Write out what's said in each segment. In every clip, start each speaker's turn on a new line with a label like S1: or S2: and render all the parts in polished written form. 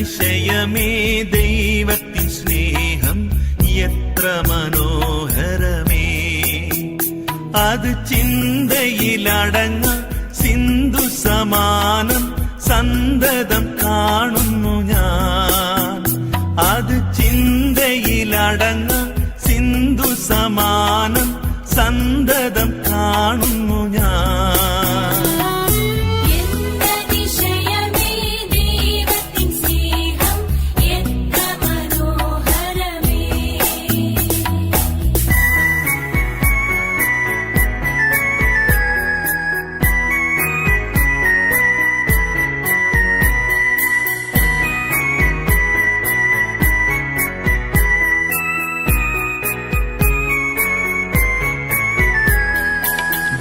S1: ചിന്തതിശയമേ ദൈവത്തിൻ സ്നേഹം എത്ര മനോഹരമേ. അത് ചിന്തയിലടങ്ങ സിന്ധു സമാനം സന്തതം കാണുന്നു ഞാൻ. അത് ചിന്തയിലടങ്ങ സിന്ധു സമാനം സന്തതം കാണുന്നു ഞാൻ.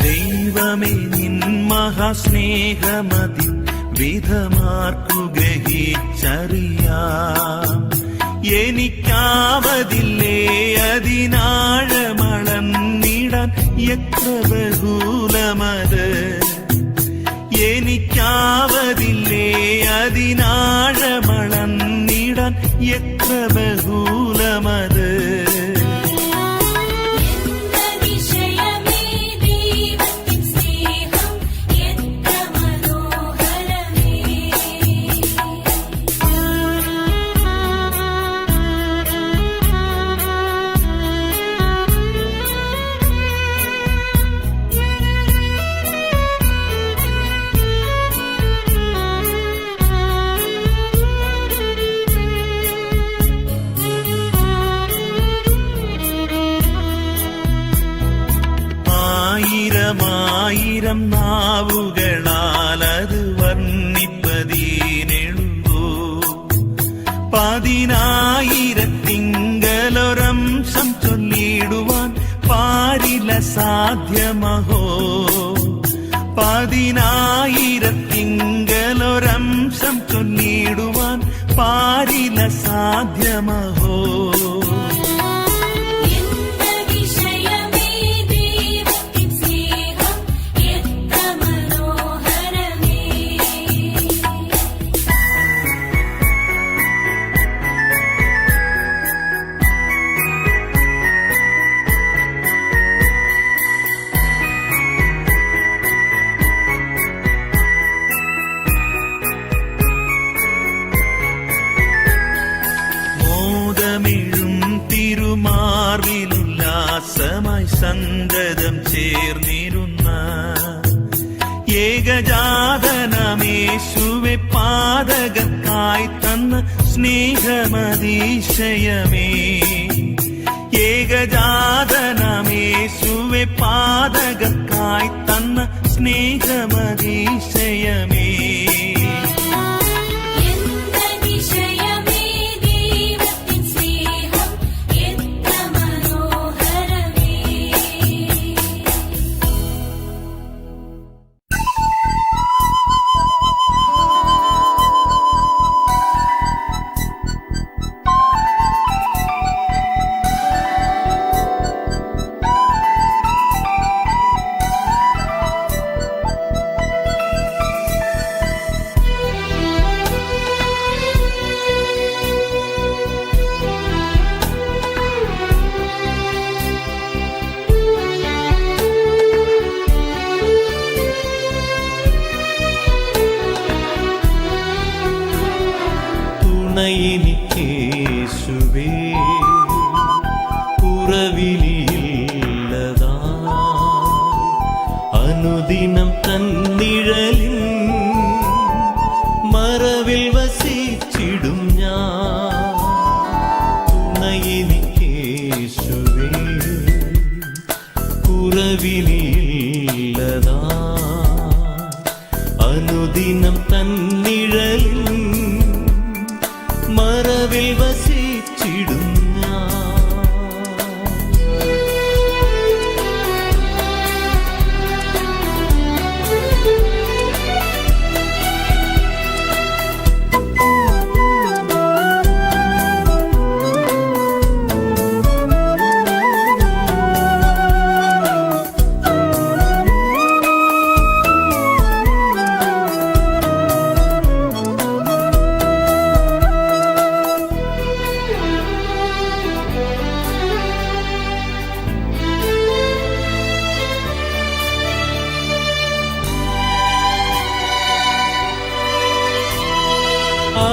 S1: ദൈവമേ നിൻ മഹാസ്നേഹമതി വിധമാർക്കു ഗ്രഹിച്ചറിയാം. എനിക്കാവതില്ലേ അതിനാഴമളന്നിടാൻ എത്ര ബഹുലമത്. എനിക്കാവതില്ലേ അതിനാഴമളന്നിടാൻ എത്ര ബഹുലമത്. ആയിരം നാവുകളാൽ അത് വർണ്ണിപ്പതീനെഴുതൂ. 10,000 ചൊല്ലിടുവാൻ പാരില സാധ്യമഹോ. 10,000 ചൊല്ലിടുവാൻ പാരില സാധ്യമഹോ. തിരുമാർവിലുല്ലാസമായി സന്തതം ചേർന്നിരുന്ന ഏകജാതനമേശുവെ പാതകർക്കായി തന്ന സ്നേഹമതിശയമേ. ഏകജാതനമേശുവെ പാതകർക്കായി തന്ന സ്നേഹമതിശയമേ. യേശുവേ കുറവിലില്ലതാ അനുദിനം തന്നിഴലിൻ മറവിൽ വസിച്ചിടും ഞാൻ. തുണയെനിക്കേശുവേ കുറവിലില്ലതാ അനുദിനം തന്നിഴലിൻ മറവിൽ വസിച്ചിടും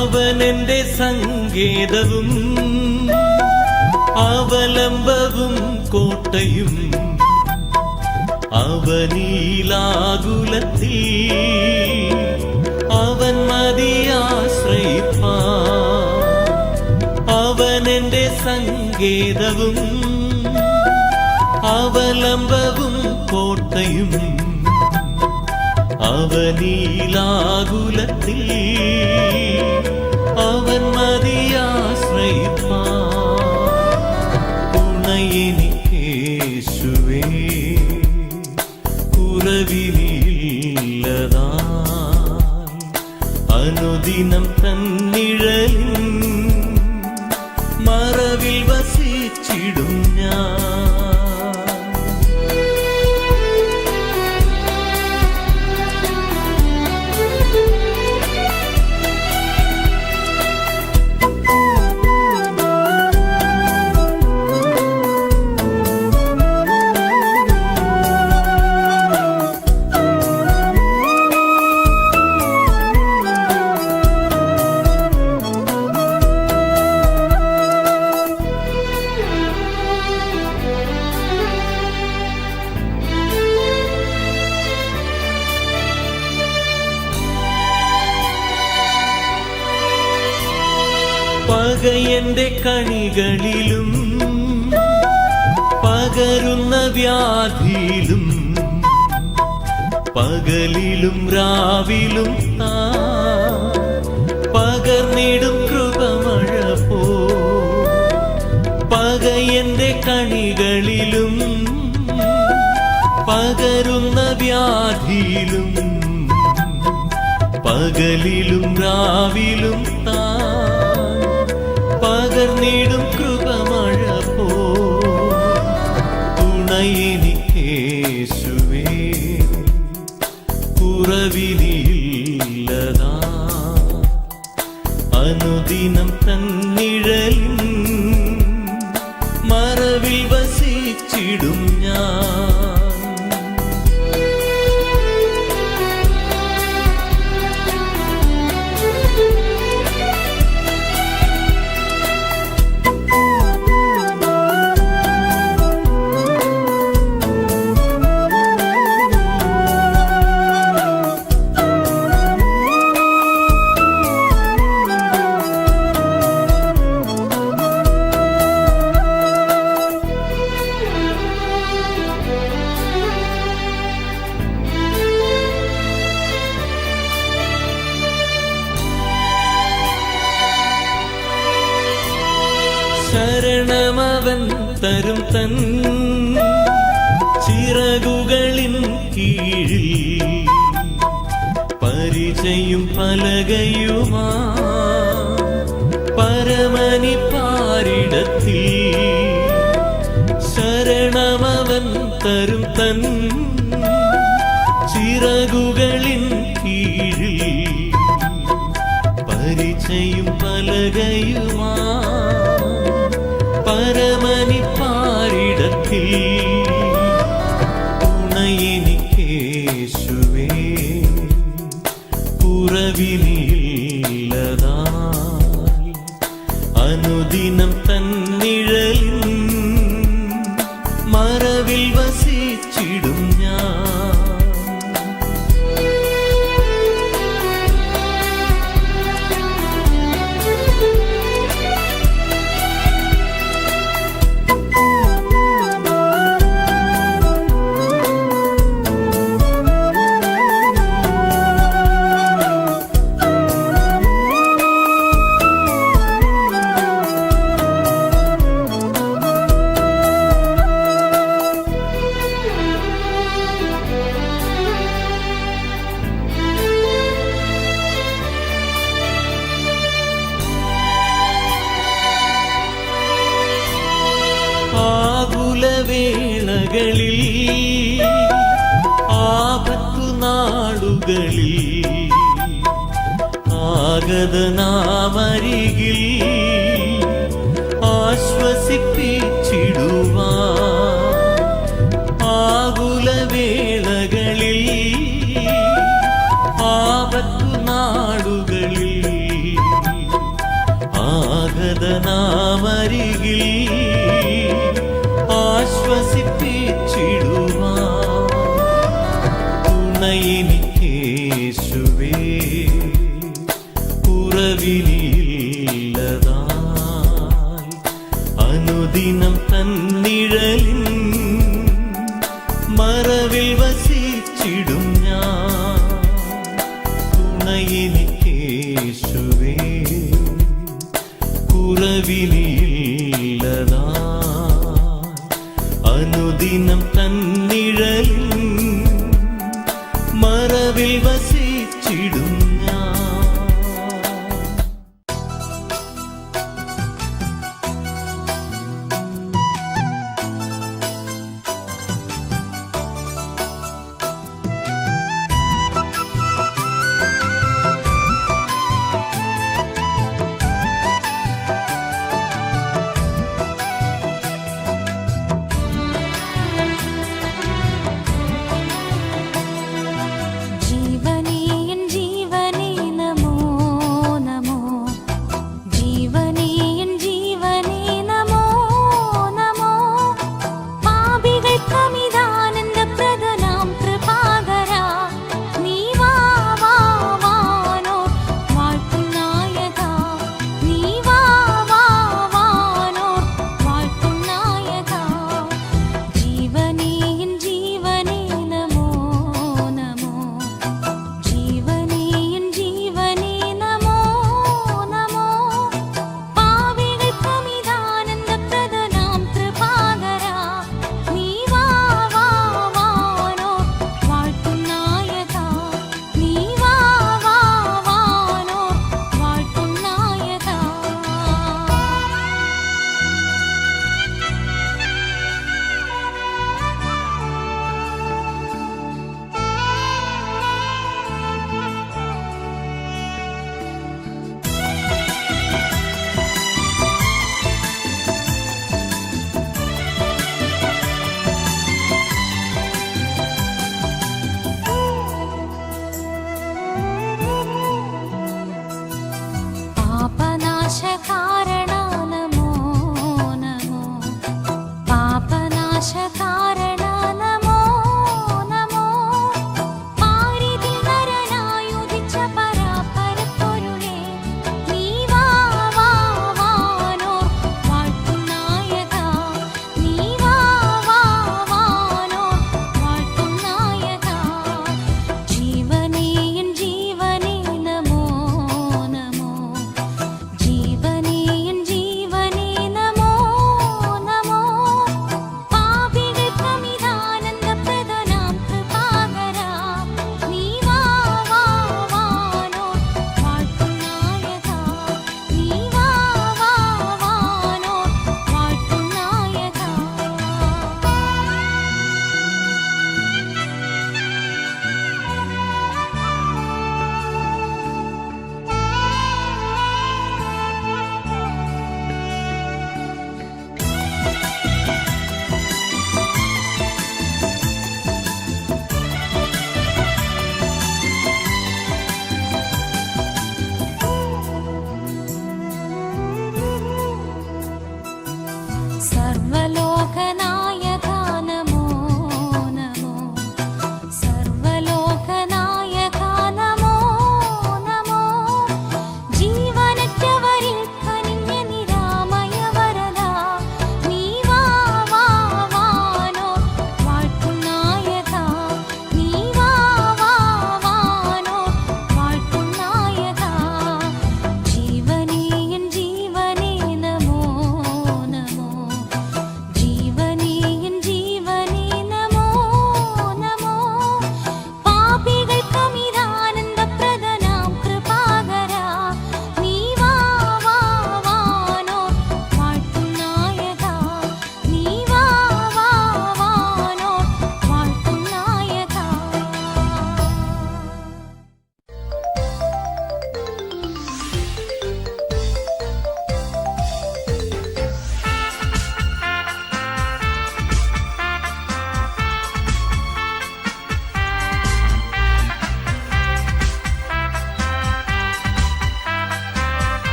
S1: അവനെന്റെ സങ്കേതവും അവലംബവും കോട്ടയും അവനീലാകുലത്തിൽ അവൻ മതിയാശ്രയിപ്പാൻ. അവനെന്റെ സങ്കേതവും അവലംബവും കോട്ടയും അവനീലാകുലത്തിൽ അവൻ മതിയാശ്രയിപ്പാൻ. തുണയെനിക്കേശുവേ കുറവിനില്ലതാൻ. അനുദിനം തന്നിഴലിൻ മറവിൽ വസിച്ചിടും ഞാൻ. പകയന്റെ കണികളിലും പകരുന്ന വ്യാധിയിലും പകലിലും രാവിലും പകർന്നിടും കൃപമഴ പോ. പകയന്റെ കണികളിലും പകരുന്ന വ്യാധിയിലും പകലിലും രാവിലും പകർന്നിടും കൃപമഴ പോ. തുണയെനിക്കേശുവേ കുറവിനില്ലതാൻ. അനുദിനം തന്നിഴലിൻ മറവിൽ വസിച്ചിടും ഞാൻ. ശരണമവൻ തരും തൻ ചിറകുകളിൻ കീഴിൽ പരിചയും പലകയുമാ പരമനി പാരിടത്തിൽ. ശരണമവൻ തരും തൻ ചിറകുകളിൻ കീഴിൽ പരിചയും പലകയുമാ പരമനി പാരിടത്തിൽ. തുണയെനിക്കേശുവേ കുറവിനില്ലതാൻ. അനുദിനം തന്നിഴലിൻ മറവിൽ വസിച്ചിടും ഞാൻ. വേളകളിൽ ആപത്തു നാളുകളിൽ ആഗതനാമരികിൽ ആശ്വസിപ്പിച്ചിടുവാൻ. ആകുലവേളകളിൽ ആപത്തു നാളുകളിൽ നിഴലിൻ മറവിൽ വസിച്ചിടും ഞാൻ. തുണയെനിക്കേശുവേ കുറവിനില്ലതാ. അനുദിനം തന്നിഴലിൻ മറവിൽ വസിച്ചിടും ഞാൻ.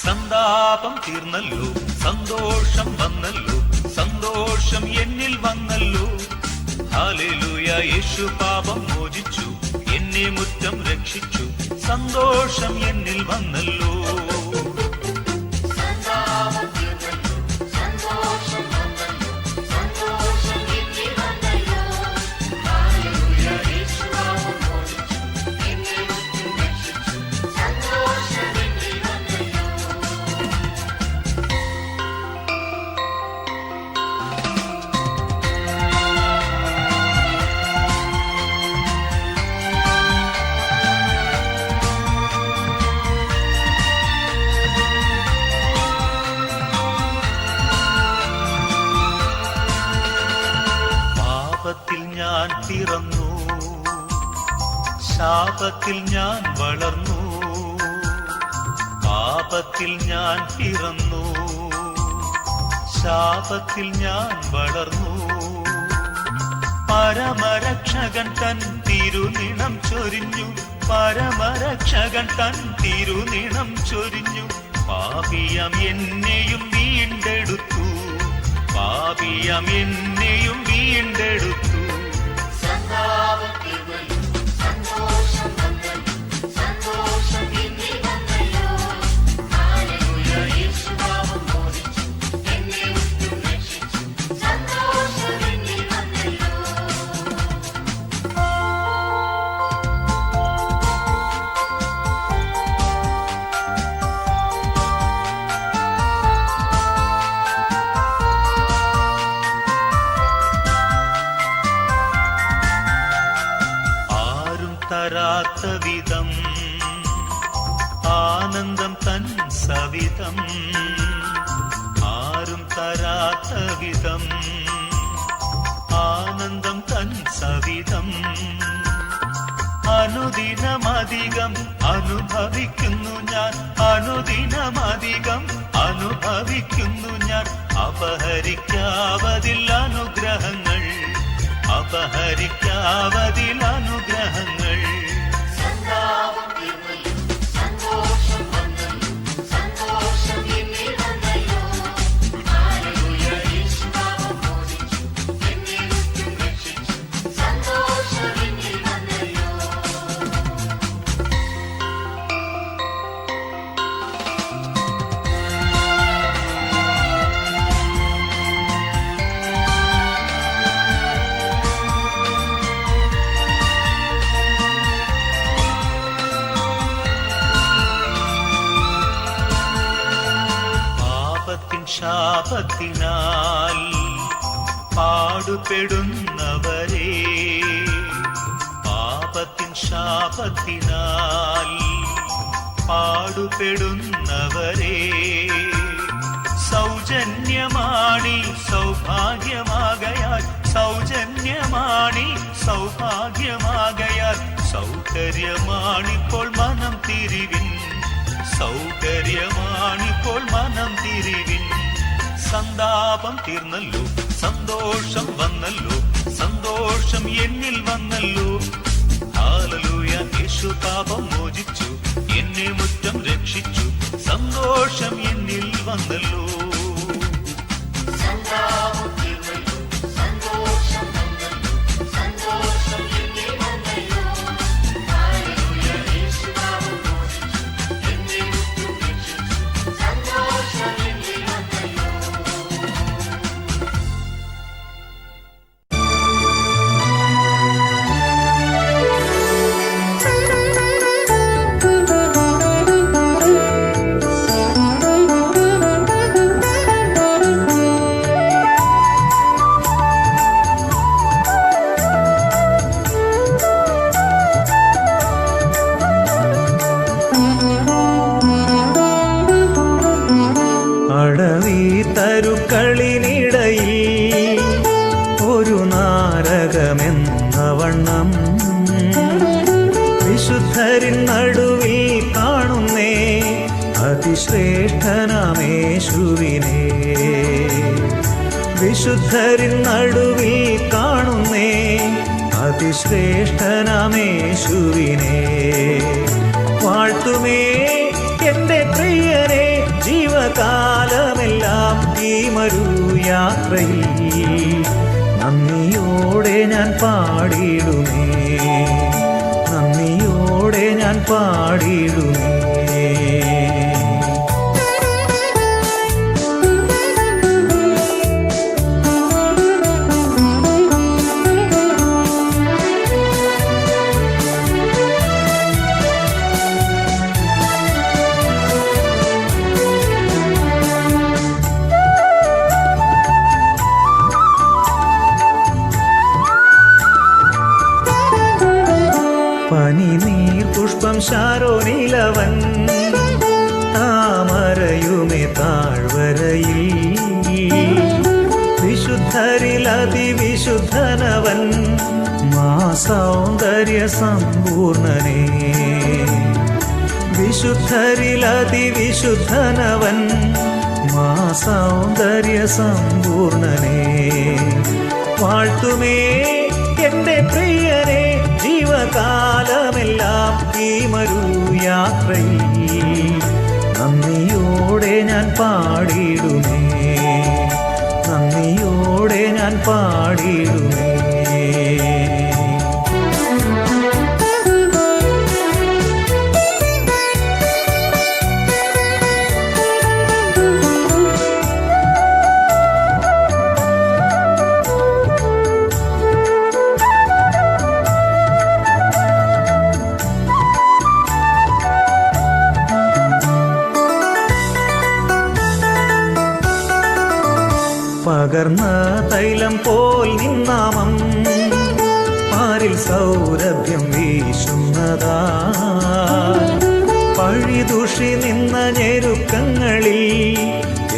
S2: സന്താപം തീർന്നല്ലോ, സന്തോഷം വന്നല്ലോ, സന്തോഷം എന്നിൽ വന്നല്ലോ. ഹല്ലേലൂയ, യേശു പാപം മോചിച്ചു, എന്നെ മുറ്റം രക്ഷിച്ചു, സന്തോഷം എന്നിൽ വന്നല്ലോ. സന്താപം ഞാൻ പിറന്നു, ശാപത്തിൽ ഞാൻ വളർന്നു, പാപത്തിൽ ഞാൻ പിറന്നു, ശാപത്തിൽ ഞാൻ വളർന്നു. പരമരക്ഷകൻ തൻ തിരുനിണം ചൊരിഞ്ഞു, പരമരക്ഷകൻ തൻ തിരുനിണം ചൊരിഞ്ഞു. പാപിയം എന്നെയും വീണ്ടെടുത്തു, പാപിയം എന്നെയും വീണ്ടെടുത്തു. തരാത്ത വിധം ആനന്ദം തൻ സവിധം, ആരും തരാത്ത വിധം ആനന്ദം തൻ സവിധം. അനുദിനമധികം അനുഭവിക്കുന്നു ഞാൻ, അനുദിനമധികം അനുഭവിക്കുന്നു ഞാൻ. അപഹരിക്കാവതിൽ അനുഗ്രഹങ്ങൾ, അപഹരിക്കാവതിൽ അനുഗ്രഹങ്ങൾ. ശാപത്തിനാൽ പാടുപെടുന്നവരെ, പാപത്തിൻ ശാപത്തിനാൽ പാടുപെടുന്നവരെ, സൗജന്യമാണി സൗഭാഗ്യമാകയാൽ, സൗജന്യമാണി സൗഭാഗ്യമാകയാൽ. സൗകര്യമാണിപ്പോൾ മനം തിരിവിൻ, സൗകര്യമാണിപ്പോൾ മനം തിരിവിൻ. സന്താപം തീർന്നല്ലോ, സന്തോഷം വന്നല്ലോ, സന്തോഷം എന്നിൽ വന്നല്ലോ. ഹല്ലേലൂയ, യേശു പാപം മോചിച്ചു, എന്നെ മുറ്റം രക്ഷിച്ചു, സന്തോഷം എന്നിൽ വന്നല്ലോ.
S1: തരുക്കളിനിടയിൽ ഒരു നാരകമെന്ന വണ്ണം വിശുദ്ധരിൻ നടുവിൽ കാണുന്നേ അതിശ്രേഷ്ഠനാമേശുവിനെ. വിശുദ്ധരിൻ നടുവിൽ കാണുന്നേ അതിശ്രേഷ്ഠനാമേശുവിനെ. വാഴ്ത്തുമേ എന്റെ പ്രിയനെ ജീവകാലമെല്ലാം ഈ മരുയാത്രയിൽ. നന്ദിയോടെ ഞാൻ പാടിടുമേ, നന്ദിയോടെ ഞാൻ പാടിടുമേ. പനിനീർ പുഷ്പം ശാരോനിലവൻ താമരയുമേ താഴ്വരയിൽ. വിശുദ്ധരിലതിവിശുദ്ധനവൻ മാ സൗന്ദര്യ സമ്പൂർണനേ. വിശുദ്ധരിലതിവിശുദ്ധനവൻ മാ സൗന്ദര്യ സമ്പൂർണനേ. വാഴ്ത്തുമേ എന്റെ പ്രിയനെ ജീവകാലമെല്ലാം ഈ മരുയാത്രയിൽ. നന്ദിയോടെ ഞാൻ പാടിയിടുമേ, നന്ദിയോടെ ഞാൻ പാടിയിടുമേ. പകർന്ന തൈലം പോൽ നിന്നാമം പാരിൽ സൗരഭ്യം വീശുന്നതാ. പഴിദുഷി നിന്ന ഞെരുക്കങ്ങളിൽ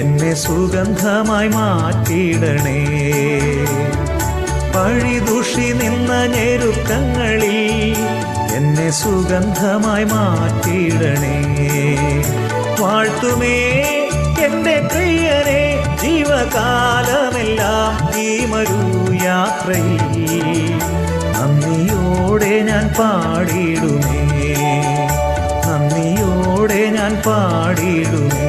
S1: എന്നെ സുഗന്ധമായി മാറ്റിയിടണേ. പഴിദുഷി നിന്ന ഞെരുക്കങ്ങളിൽ എന്നെ സുഗന്ധമായി മാറ്റിയിടണേ. വാഴ്ത്തുമേ എന്റെ പ്രിയനെ ജീവകാലമെല്ലാം ഈ മരുയാത്രയിൽ. നന്ദിയോടെ ഞാൻ പാടിയിടുമേ, നന്ദിയോടെ ഞാൻ പാടിയിടുമേ.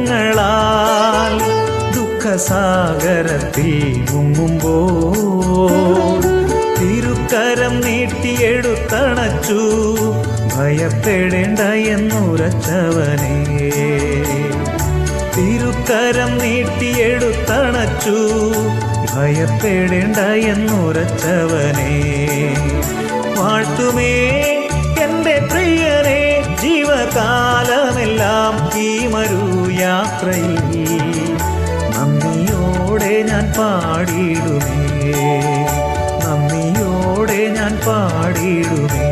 S1: മനക്ലേശതരംഗങ്ങളാൽ ദുഃഖസാഗരത്തിൽ മുങ്ങുമ്പോൾ തിരുക്കരം നീട്ടിയെടുത്തണച്ചു ഭയപ്പെടേണ്ട എന്നുരച്ചവനേ. തിരുക്കരം നീട്ടിയെടുത്തണച്ചു ഭയപ്പെടേണ്ട എന്നുരച്ചവനേ. വാഴ്ത്തുമേ എന്റെ പ്രിയനെ ജീവകാലമെല്ലാം ഈ മരുയാത്രയിൽ. നന്ദിയോടെ ഞാൻ പാടിയിടുമേ, നന്ദിയോടെ ഞാൻ പാടിയിടുമേ.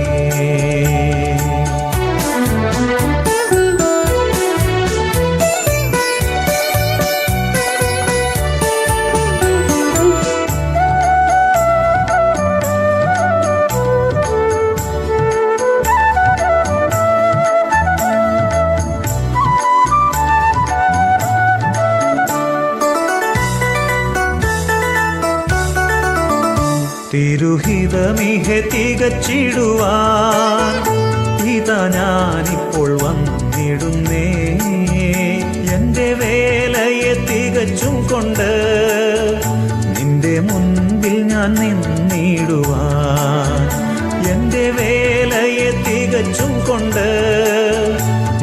S1: തിരുഹിതമിഹ തികച്ചിടുവാൻ ഇതാ ഞാനിപ്പോൾ വന്നിടുന്നേ. എന്റെ വേലയെ തികച്ചും കൊണ്ട് നിന്റെ മുൻപിൽ ഞാൻ നിന്നിടുവാൻ. എന്റെ വേലയെ തികച്ചും കൊണ്ട്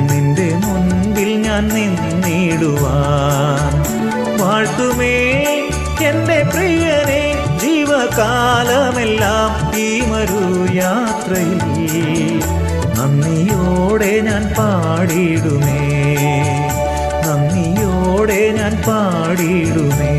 S1: നിന്റെ മുൻപിൽ ഞാൻ നിന്നിടുവാൻ. വാഴ്ത്തുമേ എന്റെ പ്രിയനെ ജീവകാലമെല്ലാം ഈ മരുയാത്രയിൽ. നന്ദിയോടെ ഞാൻ പാടിയിടുമേ, നന്ദിയോടെ ഞാൻ പാടിയിടുമേ.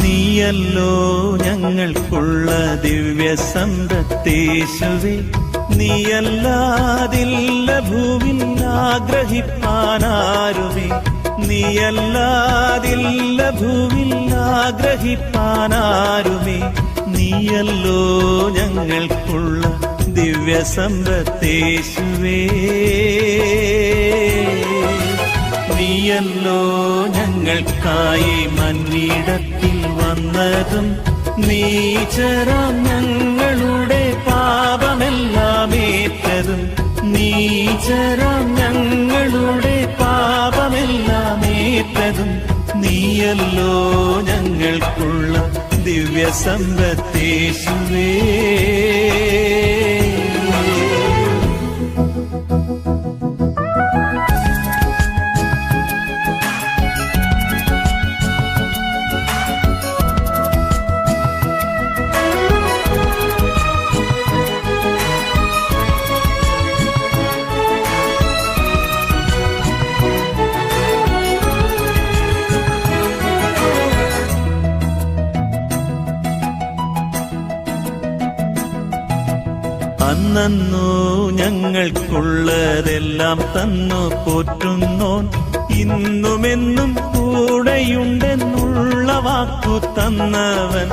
S2: നീയല്ലോ ഞങ്ങൾക്കുള്ള ദിവ്യ സമ്പത്തേശുവേ. നീയല്ലാതില്ല ഭൂവിൽ ആഗ്രഹിപ്പാനാരുമേ. നീയല്ലാതില്ല ഭൂവിൽ ആഗ്രഹിപ്പാനാരുമേ. നീയല്ലോ ഞങ്ങൾക്കുള്ള ദിവ്യ സമ്പത്തേശുവേ. നീയല്ലോ ഞങ്ങൾക്കായി മന്നിടത്തിൽ വന്നതും നീചരാം ഞങ്ങളുടെ പാപമെല്ലാം ഏറ്റതും നീചരാം ഞങ്ങളുടെ പാപമെല്ലാം ഏറ്റതും നീയല്ലോ ഞങ്ങൾക്കുള്ള ദിവ്യസമ്പത്തേശുവേ. അന്നോ ഞങ്ങൾക്കുള്ളതെല്ലാം തന്നു പോറ്റുന്നോൻ ഇന്നുമെന്നും കൂടെയുണ്ടെന്നുള്ള വാക്കു തന്നവൻ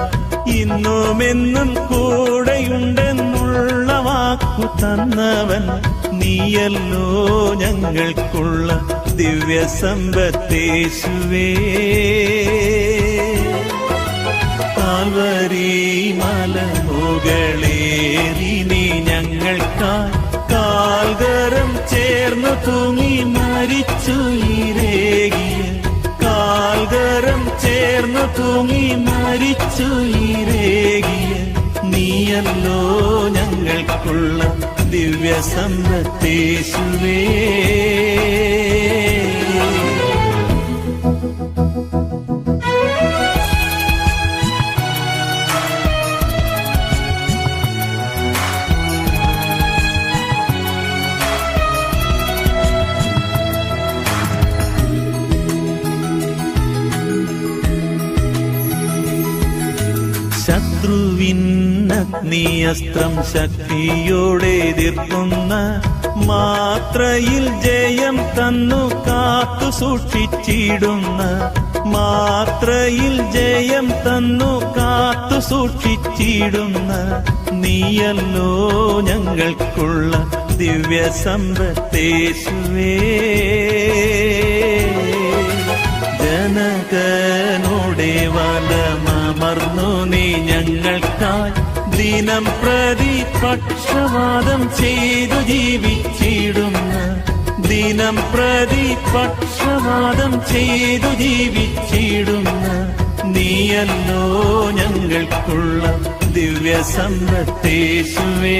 S2: ഇന്നുമെന്നും കൂടെയുണ്ടെന്നുള്ള വാക്കു തന്നവൻ നീയല്ലോ ഞങ്ങൾക്കുള്ള ദിവ്യസമ്പത്തേശുവേ. കാൽവരി മലമുകളേറി നീ ഞങ്ങൾക്കായി കാൽകരം ചേർന്നു തൂങ്ങി മരിച്ചുയിരേകിയ കാൽകരം ചേർന്നു തൂങ്ങി മരിച്ചുയിരേകിയ നീയല്ലോ ഞങ്ങൾക്കുള്ള ദിവ്യസമ്പത്തേശുവേ. ശത്രുവിന്നഗ്നിയസ്ത്രം ശക്തിയോടെ എതിർക്കുന്ന മാത്രയിൽ ജയം തന്നു കാത്തു സൂക്ഷിച്ചിടുന്ന മാത്രയിൽ ജയം തന്നു കാത്തു സൂക്ഷിച്ചിടുന്ന നീയല്ലോ ഞങ്ങൾക്കുള്ള ദിവ്യസമ്പത്തേശുവേ. ജനകനോടെ വലമർന്നു നീ ഞങ്ങൾക്കായി ദിനം പ്രതി പക്ഷവാദം ചെയ്തു ജീവിച്ചിടുന്ന ദിനം പ്രതി പക്ഷവാദം ചെയ്തു ജീവിച്ചിടുന്ന നീയല്ലോ ഞങ്ങൾക്കുള്ള ദിവ്യസമ്പത്തേശുവേ.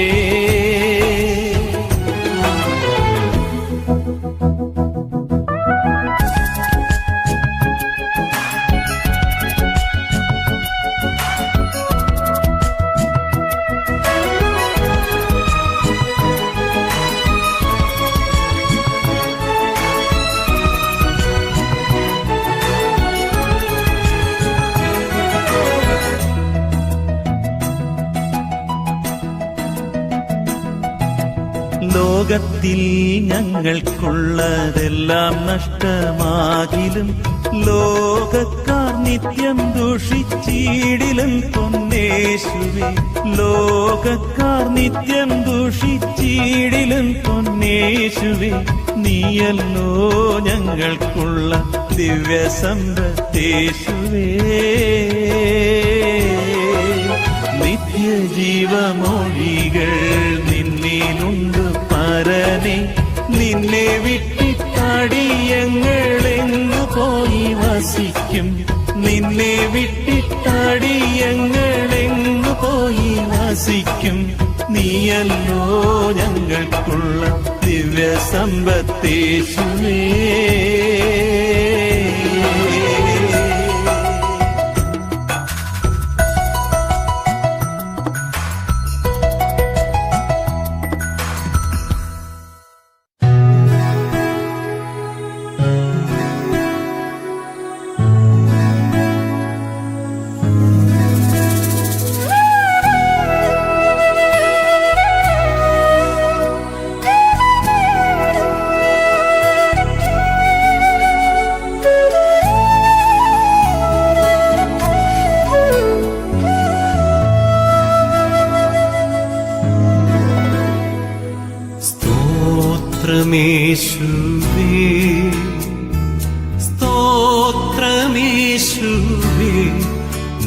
S2: ലോകത്തിൽ ഞങ്ങൾക്കുള്ളതെല്ലാം നഷ്ടമാകിലും ലോകക്കാർ നിത്യം ദൂഷിച്ചിടിലും പൊന്നേശുവേ. ലോകക്കാർ നിത്യം ദൂഷിച്ചിടിലും പൊന്നേശുവേ. നീയല്ലോ ഞങ്ങൾക്കുള്ള ദിവ്യസമ്പത്തേശുവേ. നിത്യജീവമൊഴികൾ നിന്നിലുണ്ട് പരനെ നിന്നെ വിട്ടിട്ടടിയങ്ങളെങ്ങു പോയി വസിക്കും നിന്നെ വിട്ടിട്ടടിയങ്ങളെങ്ങു പോയി വസിക്കും നീയല്ലോ ഞങ്ങൾക്കുള്ള ദിവ്യസമ്പത്തേശുവേ.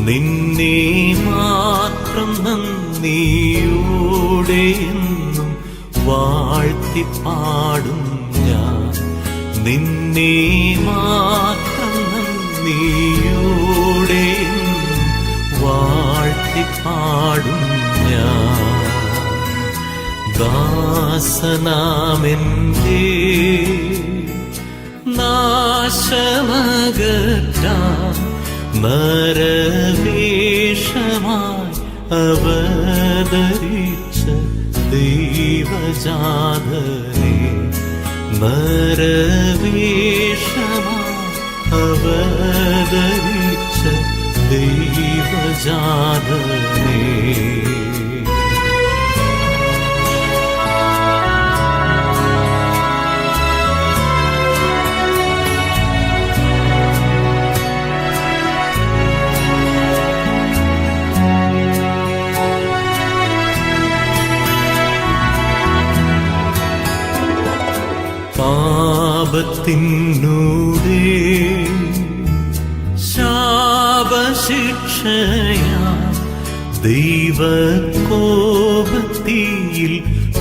S2: നിന്നെ മാത്രം നന്ദിയോടെ എന്നും വാഴ്ത്തിപ്പാടും ഞാൻ. നിന്നെ മാത്രം നന്ദിയോടെ എന്നും വാഴ്ത്തിപ്പാടും ഞാൻ. ദാസനാമെന്റെ നാശമകറ്റാൻ നരവേഷമായി അവതരിച്ച ദൈവജാതനെ, നരവേഷമായി അവതരിച്ച ദൈവജാതനെ. പാപത്തിനൂടെ ശാപശിക്ഷയാ ദൈവകോപത്തിയിൽ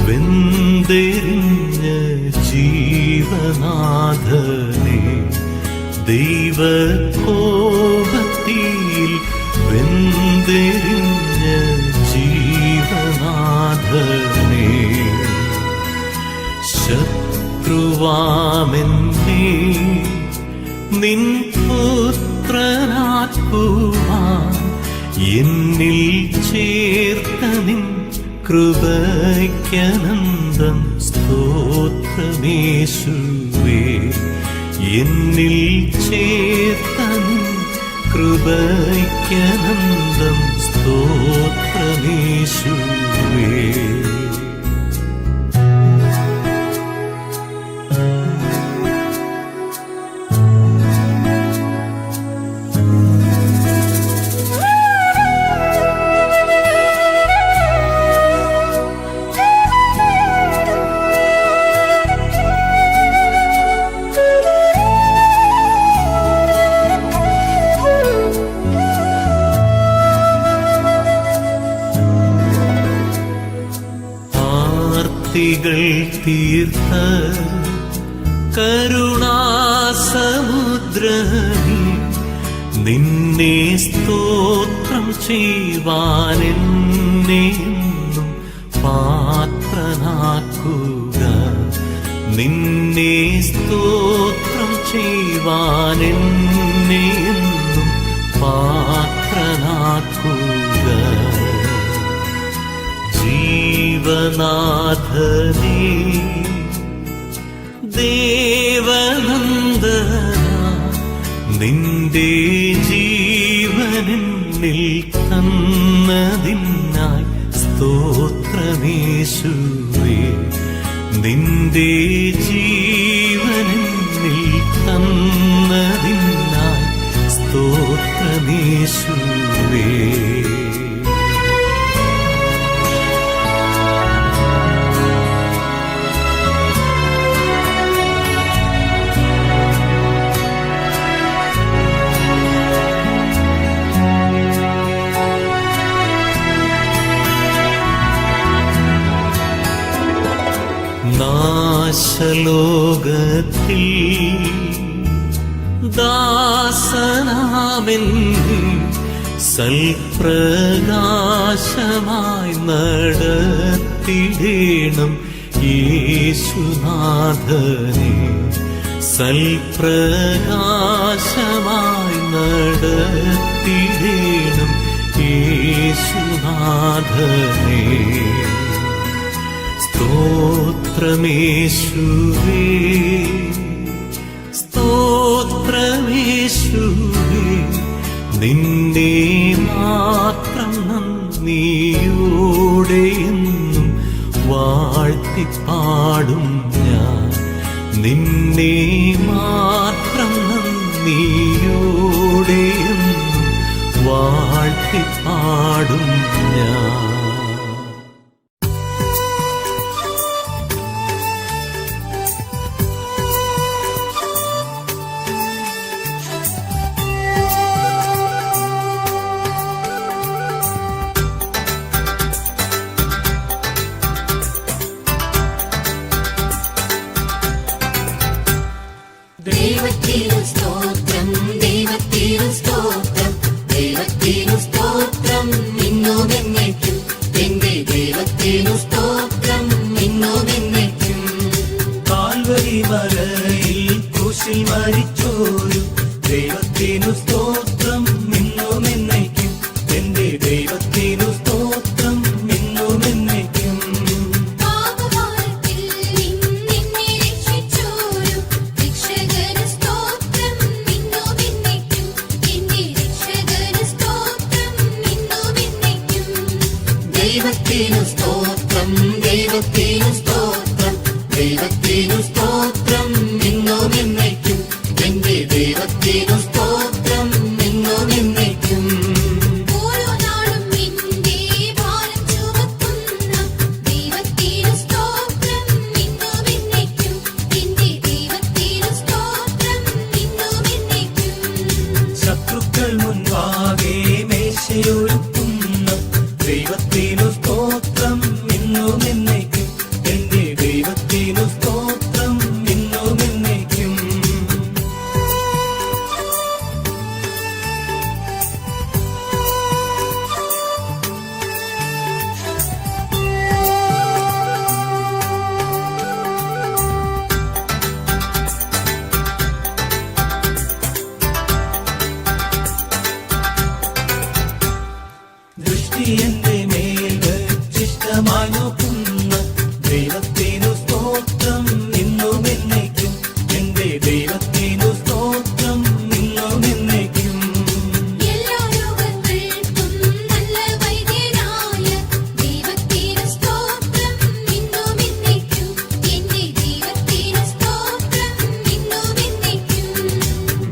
S2: വെന്തെരിഞ്ഞ ജീവനാഥനെ, ദൈവകോപത്തിയിൽ വെന്തെരിഞ്ഞ ജീവനാഥനെ. ശത്രുവാമെന്നെ നിൻ പുത്രനാക്കുവാൻ എന്നിൽ ചേർത്ത നിൻ കൃപയ്ക്കനന്തം സ്തോത്രമേശുവേ. എന്നിൽ ചേർത്ത നിൻ കൃപയ്ക്കനന്തം സ്തോത്രമേശുവേ. തീർത്ത കരുണാസമുദ്രമേ, നിന്നെ സ്തോത്രം ചെയ്യുവാനെന്നെന്നും പാത്രനാക്കുക. നിന്നെ സ്തോത്രം ചെയ്യുവാനെന്നെന്നും പാത്രനാക്കുക. ജീവനാഥനേ ദേവനന്ദന, നിന്റെ ജീവനെന്നിൽ തന്നതിനായി സ്തോത്രമേശുവേ. നിന്റെ ജീവനെന്നിൽ തന്നതിനായി സ്തോത്രമേശുവേ. നാശലോകത്തിൽ ദാസനാമെന്നെ സൽപ്രകാശമായി നടത്തിടേണം യേശുനാഥനെ. സൽപ്രകാശമായി നടത്തിടേണം യേശുനാഥനെ. സ്തോത്രമേശുവേ, സ്തോത്രമേശുവേ, നിന്നെ മാത്രം നന്ദിയോടെ എന്നും വാഴ്ത്തിപ്പാടും ഞാൻ. നിന്നെ മാത്രം നന്ദിയോടെ എന്നും വാഴ്ത്തിപ്പാടും ഞാൻ. സ്തോത്രം ഇന്നും എന്നേക്കും എന്റെ ദൈവത്തിനു സ്തോത്രം ഇന്നും എന്നേക്കും
S3: പാപഭാരത്തിൽ നിന്നെ രക്ഷിച്ചോരു രക്ഷകന് സ്തോത്രം ഇന്നും എന്നേക്കും എന്റെ രക്ഷകന് സ്തോത്രം ഇന്നും എന്നേക്കും
S4: ദൈവത്തിനു സ്തോത്രം ദൈവത്തിനു സ്തോത്രം ദൈവത്തിനു സ്തോത്രം ഇന്നും എന്നേക്കും എന്റെ ദൈവത്തിനു സ്തോത്രം ഇന്നും എന്നേക്കും
S3: ഓരോ നാളും നിന്റെ ഭാരം ചുമക്കുന്ന ദൈവത്തിനു സ്തോത്രം ഇന്നും എന്നേക്കും എന്റെ ദൈവത്തിനു സ്തോത്രം ഇന്നും എന്നേക്കും
S2: ശത്രുക്കൾ മുൻപാകെ മേശയൊരുക്കുന്ന ദൈവത്തിനു സ്തോത്രം ഇന്നും എന്നേക്കും എന്റെ ദൈവത്തിനു സ്തോത്രം ഇന്നും എന്നേക്കും ദൃഷ്ടി എന്റെ മേൽ വെച്ചിഷ്ടമായി നോക്കുന്ന ദൈവത്തിനു സ്തോത്രം ഇന്നും എന്നേക്കും എന്റെ ദൈവത്തിനു സ്തോത്രം ഇന്നും എന്നേക്കും
S3: എല്ലാ രോഗങ്ങൾക്കും നല്ല വൈദ്യനായ ദൈവത്തിനു സ്തോത്രം ഇന്നും എന്നേക്കും എന്റെ ദൈവത്തിനു സ്തോത്രം ഇന്നും എന്നേക്കും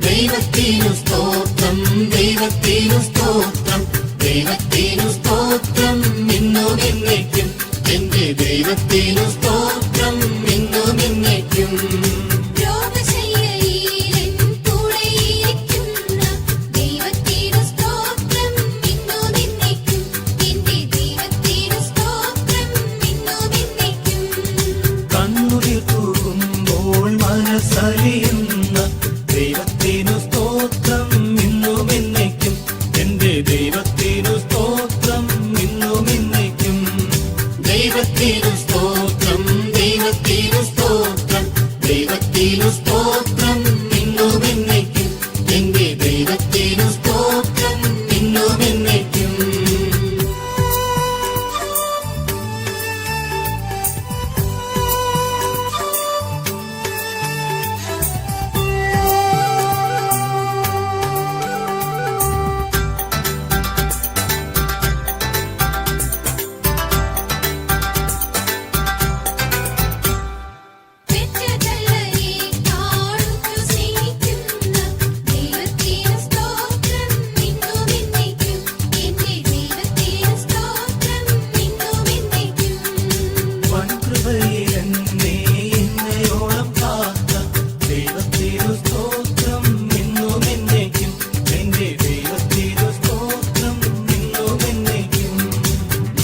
S4: ദൈവത്തിനു സ്തോത്രം ദൈവത്തിനു സ്തോത്രം ദൈവത്തിനു സ്തോത്രം ഇന്നും എന്നേക്കും എന്റെ ദൈവത്തിനു സ്തോത്രം ഇന്നും എന്നേക്കും
S3: രോഗശയ്യയിൽ കൂടെയിരിക്കുന്ന ദൈവത്തിനു സ്തോത്രം ഇന്നും എന്നേക്കും എന്റെ ദൈവത്തിനു സ്തോത്രം ഇന്നും എന്നേക്കും
S2: കണ്ണുനീർ തൂകുമ്പോൾ മനസ്സലിയുന്ന ദൈവത്തിനു സ്തോത്രം ഇന്നും എന്നേക്കും എന്റെ ദൈവത്തിനു സ്തോത്രം ഇന്നും എന്നേക്കും
S4: ദൈവത്തിനു സ്തോത്രം ദൈവത്തിനു സ്തോത്രം ദൈവത്തിനു സ്തോത്രം ഇന്നും എന്നേക്കും എന്റെ ദൈവത്തിനു സ്തോത്രം ഇന്നും എന്നേക്കും
S3: പെറ്റതള്ളയെ കാടുത്തു സ്നേഹിക്കുന്ന ദൈവത്തിനു സ്തോത്രം ഇന്നും എന്നേക്കും എന്റെ ദൈവത്തിനു സ്തോത്രം ഇന്നും എന്നേക്കും
S2: വൻകൃപയിൽ എന്നെ ഇന്നയോളം കാത്ത ദൈവത്തിനു സ്തോത്രം ഇന്നും എന്നേക്കും എന്റെ ദൈവത്തിനു സ്തോത്രം ഇന്നും എന്നേക്കും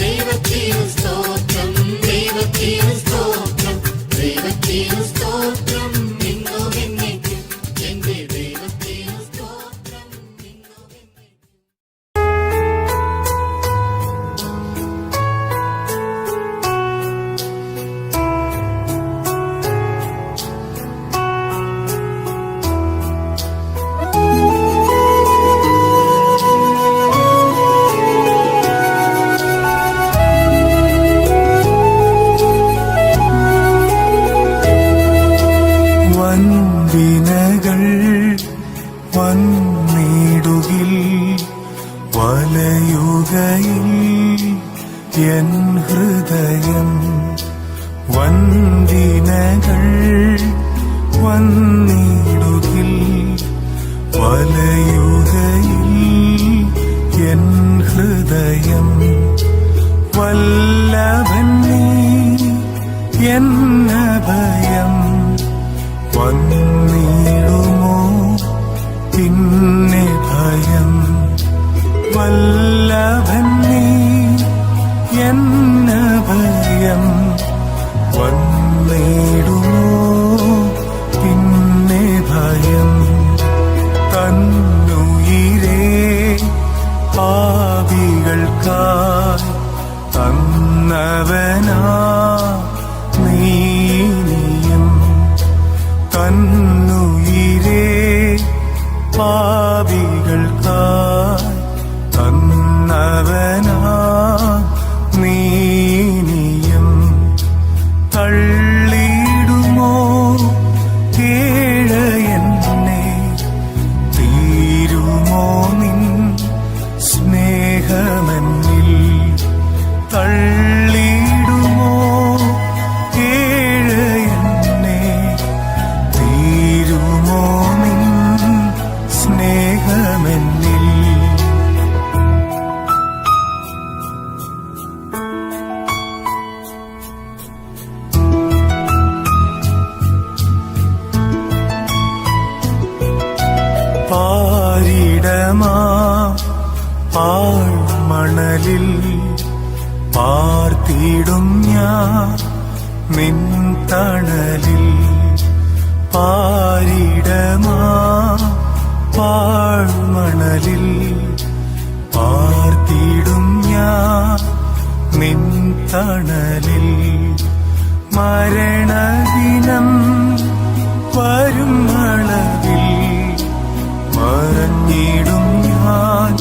S4: ദൈവത്തിനു സ്തോത്രം ദൈവത്തിനു സ്തോത്രം ദൈവത്തിനു സ്തോത്രം ഇന്നും എന്നേക്കും എന്റെ ദൈവത്തിനു സ്തോത്രം ഇന്നും എന്നേക്കും
S5: വൻവിനകൾ വന്നിടുകിൽ വലയുകയിൽ എൻ ഹൃദയം വൻവിനകൾ വന്നിടുകിൽ വലയുകയിൽ എൻ ഹൃദയം വല്ലഭൻ നീ എന്നഭയം വന്നിടുമോ പിന്നെ ഭയം വല്ലഭൻ നീ എന്നഭയം വന്നിടുമോ പിന്നെ ഭയം തന്നുയിരേ പാപികൾക്കായി തന്നവനാ നീയും തന്നുയിരേ പാപികൾ എന്നിൽ പാരിടമാ പാഴ്മണലിൽ പാർത്തിടും ഞാൻ നിൻ തണലിൽ പാരിടമാ പാഴ്മണലിൽ പാർത്തിടും ഞാൻ നിൻ തണലിൽ മരണദിനം വരും അളവിൽ മറഞ്ഞിടും ഞാൻ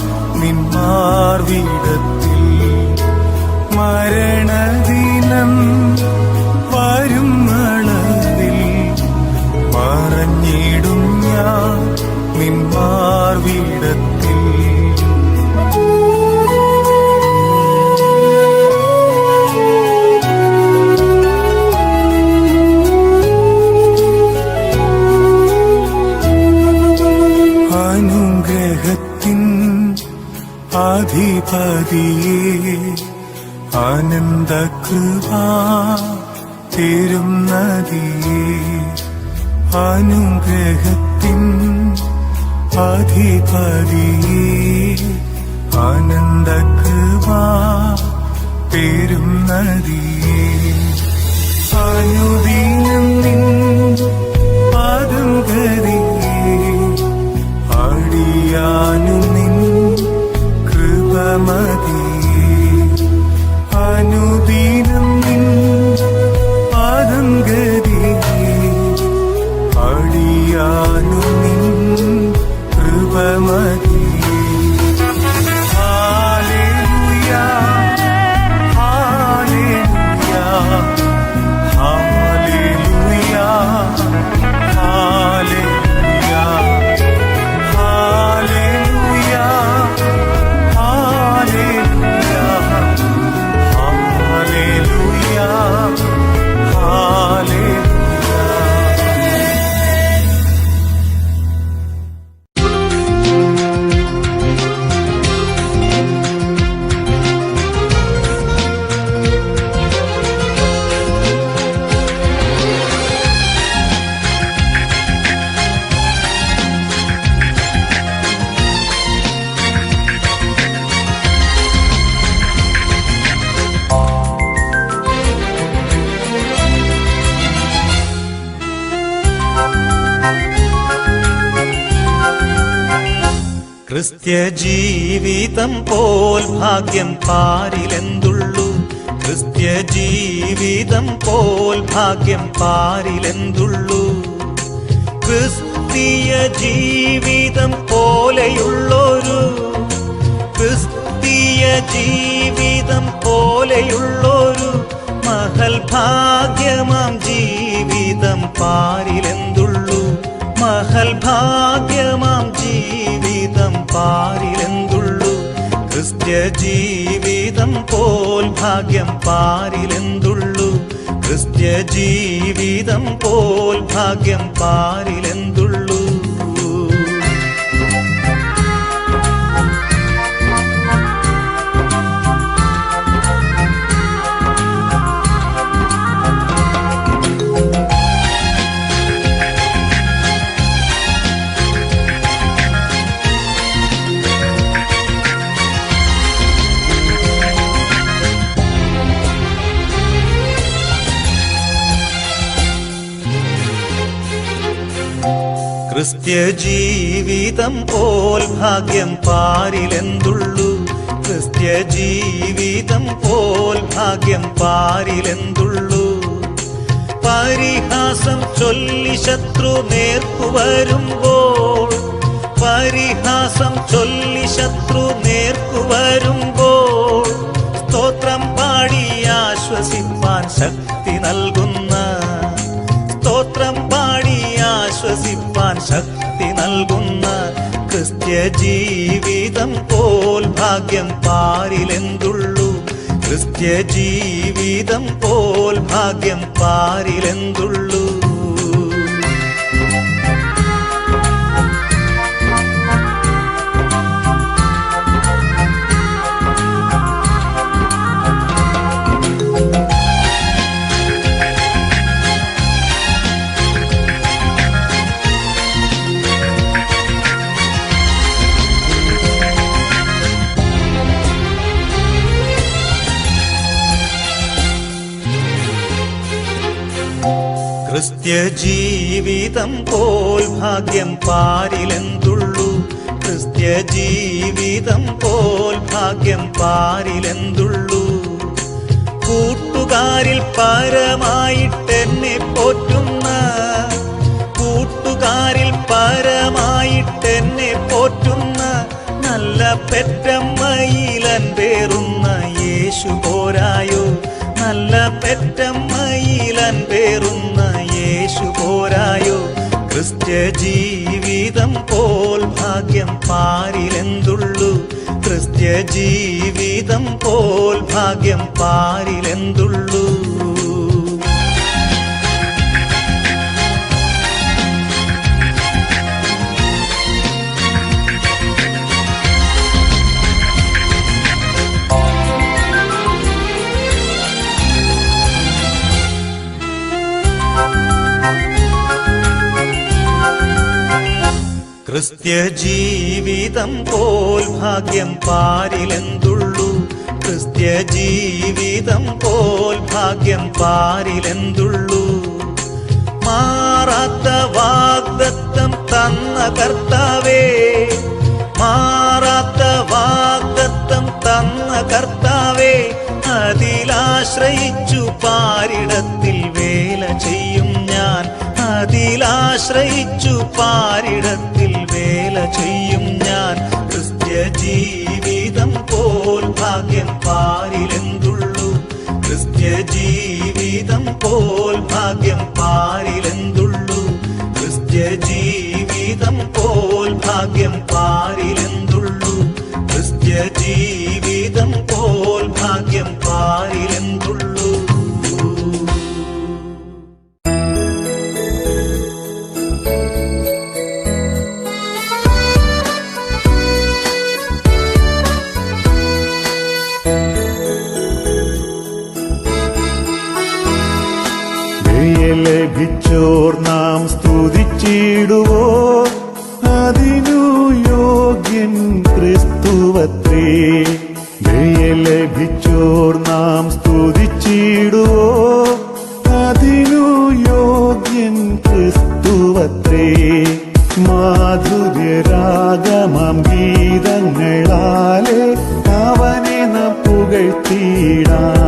S5: നിൻ മാർവിടത്തിൽ മരണദിനം വരും അളവിൽ മറഞ്ഞിടും ഞാൻ നിൻ മാർവിടത്തിൽ അനുഗ്രഹത്തിൻ അധിപതിയെ ആനന്ദകൃപാ തിരുനദിയെ അനുഗ്രഹത്തിൻ അധിപതിയെ ആനന്ദകൃപാ തിരുനദിയെ അനുദിനം നിൻ പാദം ഗതിയെ അടിയാനു നിൻ കൃപമതിയെ അനുദിനം നിൻ പാദം ഗതിയെ അടിയാനു നിൻ കൃപമതിയെ ഹല്ലേലൂയ ഹല്ലേലൂയ ഹല്ലേലൂയ ഹല്ലേലൂയ Hallelujah, hallelujah, hallelujah,
S1: ക്രിസ്ത്യ ജീവിതം പോൽ ഭാഗ്യം പാരിലെന്തുള്ളൂ ക്രിസ്ത്യ ജീവിതം പോൽ ഭാഗ്യം പാരിലെന്തുള്ളൂ ക്രിസ്തീയ ജീവിതം പോലെയുള്ളൊരു ക്രിസ്തീയ ജീവിതം പോലെയുള്ളൊരു മഹൽ ഭാഗ്യമാം ജീവിതം പാരിലെന്തുള്ളൂ മഹൽ ഭാഗ്യമാം ജീവിതം പാരിലെന്തുള്ളൂ ക്രിസ്ത്യ ജീവിതം പോൽ ഭാഗ്യം പാരിലെന്തുള്ളൂ ക്രിസ്ത്യ ജീവിതം പോൽ ഭാഗ്യം പാരിലെന്തുള്ളൂ ക്രിസ്ത്യ ജീവിതം പോൽ ഭാഗ്യം പാരിലെന്തുള്ളൂ ക്രിസ്ത്യ ജീവിതം പോൽ ഭാഗ്യം പാരിലെന്തുള്ളൂ പരിഹാസം ചൊല്ലി ശത്രു നേർക്കു വരുമ്പോൾ പരിഹാസം ചൊല്ലി ശത്രു നേർക്കു വരുമ്പോൾ സ്തോത്രം പാടി ആശ്വസിപ്പാൻ ശക്തി നൽകുന്ന സ്തോത്രം പാടി ആശ്വസിപ്പാൻ ശക്തി നൽകുന്ന ക്രിസ്ത്യ ജീവിതം പോൽ ഭാഗ്യം പാരിലെന്തുള്ളൂ ക്രിസ്ത്യ ജീവിതം പോൽ ഭാഗ്യം പാരിലെന്തുള്ളൂ ക്രിസ്ത്യ ജീവിതം പോൽ ഭാഗ്യം പാരിലെന്തുള്ളൂ, ക്രിസ്ത്യ ജീവിതം പോൽ ഭാഗ്യം പാരിലെന്തുള്ളൂ. കൂട്ടുകാരിൽ പരമായിട്ടെന്നെ പോറ്റുന്ന, കൂട്ടുകാരിൽ പരമായിട്ടെന്നെ പോറ്റുന്ന നല്ല പെറ്റമ്മയിലൻ പേറുന്ന യേശു പോരായോ, നല്ല പെറ്റമ്മയിലൻ പേറുന്ന യേശു പോരായോ. ക്രിസ്ത്യ ജീവിതം പോൽ ഭാഗ്യം പാരിലെന്തുള്ളൂ, ക്രിസ്ത്യ ജീവിതം പോൽ ഭാഗ്യം പാരിലെന്തുള്ളൂ. ക്രിസ്ത്യ ജീവിതം പോൽ ഭാഗ്യം പാരിലെന്തുള്ളൂ, ക്രിസ്ത്യ ജീവിതം പോൽ ഭാഗ്യം പാരിലെന്തുള്ളൂ. മാറാത്ത വാഗ്ദത്തം തന്ന കർത്താവേ, മാറാത്ത വാഗ്ദത്തം തന്ന കർത്താവേ, അതിലാശ്രയിച്ചു പാരിടത്തിൽ വേല ചെയ്യും ഞാൻ, അതിലാശ്രയിച്ചു പാരിടത്തിൽ വേല ചെയ്യും ഞാൻ. ക്രിസ്ത്യ ജീവിതം പോൽ ഭാഗ്യം പാരിലെന്തുള്ളൂ, ക്രിസ്ത്യ ജീവിതം പോൽ ഭാഗ്യം പാരിലെന്തുള്ളൂ, ക്രിസ്ത്യ ജീവിതം പോൽ ഭാഗ്യം പാരിലെന്തുള്ളൂ, ക്രിസ്ത്യ ജീവിതം പോൽ ഭാഗ്യം പാരിലെന്തുള്ളൂ.
S6: ലഭിച്ചോർ നാം സ്തുതിച്ചിടുവോ, അതിനു യോഗ്യൻ ക്രിസ്തുവത്രേ. ലഭിച്ചോർ നാം സ്തുതിച്ചിടുവോ, അതിനു യോഗ്യൻ ക്രിസ്തുവത്രേ. മാധുര്യരാഗമാം ഗീതങ്ങളാലെ അവനെ നാം പുകഴ്ത്തിയിടാം,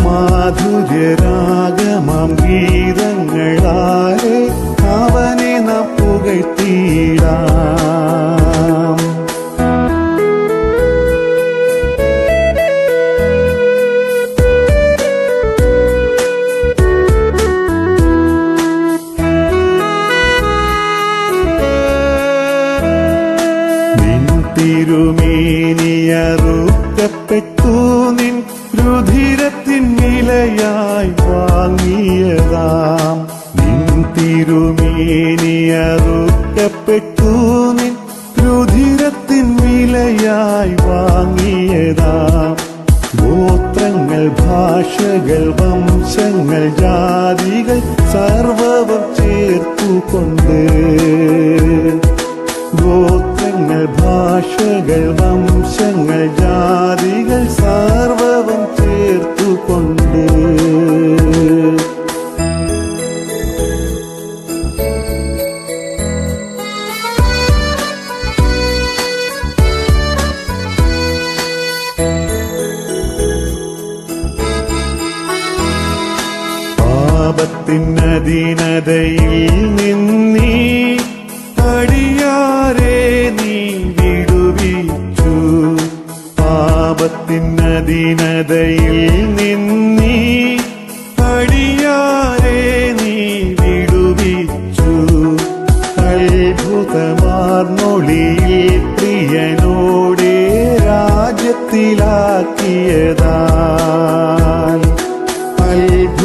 S6: മാധുര്യരാഗമാം ഗീതങ്ങളാലെ അവനെ നാം പുകഴ്ത്തിയിടാം. നിൻ തിരുമേനിയറുക്കപ്പെട്ടു, നിൻ രുധിരത്തിൻ വിലയായി വാങ്ങിയതാം. നിൻ തിരുമേനിയറുക്കപ്പെട്ടു, നിൻ രുധിരത്തിൻ വിലയായി വാങ്ങിയതാം. ഗോത്രങ്ങൾ, ഭാഷകൾ, വംശങ്ങൾ, ജാതികൾ സർവവും ചേർത്തുകൊണ്ട്, ഗോത്രങ്ങൾ, ഭാഷകൾ, വംശങ്ങൾ, ജാതികൾ സർവവും ചേർത്തുകൊണ്ട്. പാപത്തിനധീനതയിൽ നിന്നീ അടിയാരെ നീ വിടുവിച്ചു, പാപത്തിനധീനതയിൽ നിന്നീ അടിയാരെ നീ വിടുവിച്ചു. അത്ഭുതമാർന്നൊളിയിൽ പ്രിയനോടെ രാജ്യത്തിലാക്കിയതാൽ, അത്ഭുതമാർന്നൊളിയിൽ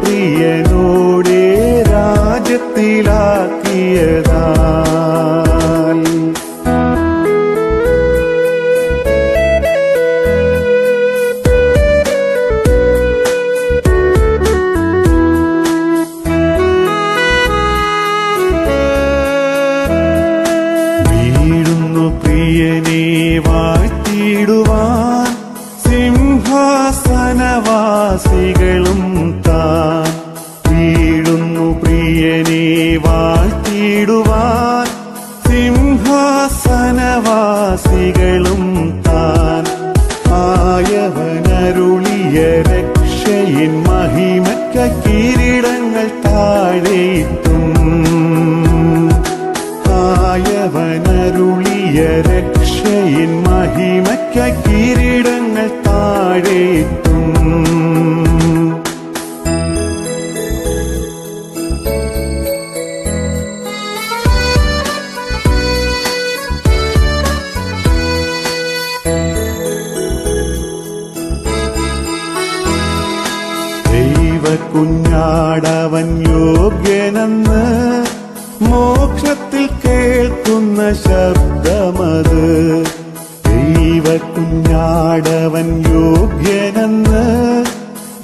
S6: പ്രിയനോടെ രാജ്യത്തിലാക്കിയതാൽ. വീഴുന്നു പ്രിയനെ വാഴ്ത്തിയിടുവാൻ സിംഹാസനവാസികൾ ഭുവനവാസികളും താൻ ആയവനരുളിയ രക്ഷയിൻ മഹിമയ്ക്ക കിരീടങ്ങൾ താഴെയിട്ടും ആയവനരുളിയ രക്ഷയിൻ മഹിമയ്ക്ക കിരീടങ്ങൾ താഴെയിട്ടും കുഞ്ഞാടവൻ യോഗ്യനെന്ന് മോക്ഷത്തിൽ കേൾക്കുന്ന ശബ്ദമത് ദൈവകുഞ്ഞാടവൻ യോഗ്യനെന്ന്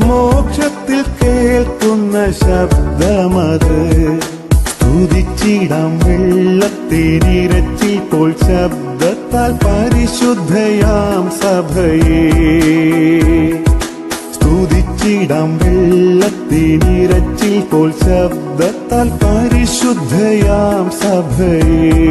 S6: മോക്ഷത്തിൽ കേൾക്കുന്ന ശബ്ദമത് സ്തുതിച്ചിടാം വെള്ളത്തിനിരച്ചിൽ പോൽ ശബ്ദത്താൽ പരിശുദ്ധയാം സഭയെ സ്തുതിച്ചിടാം വെള്ളത്തിനിരച്ചിൽ പോൽ ശബ്ദത്താൽ പരിശുദ്ധയാം സഭയെ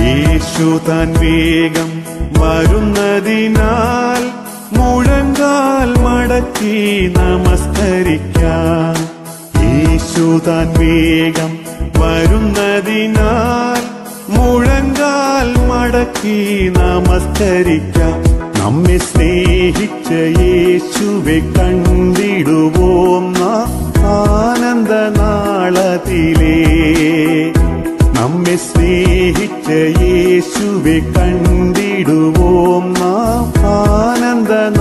S6: യേശു താൻ വേഗം വരുന്നതിനാൽ മുഴങ്കാൽ മടക്കി നമസ്കരിക്കാം യേശു താൻ വേഗം വരുന്നതിനാൽ മുഴങ്കാൽ മടക്കി നമസ്കരിക്കാം നമ്മെ സ്നേഹിച്ച യേശുവെ കണ്ടിടുവോം ആനന്ദനാളത്തിലേ നമ്മെ സ്നേഹിച്ച യേശുവെ കണ്ടിടുവോം നാം ആനന്ദനാളത്തിലേ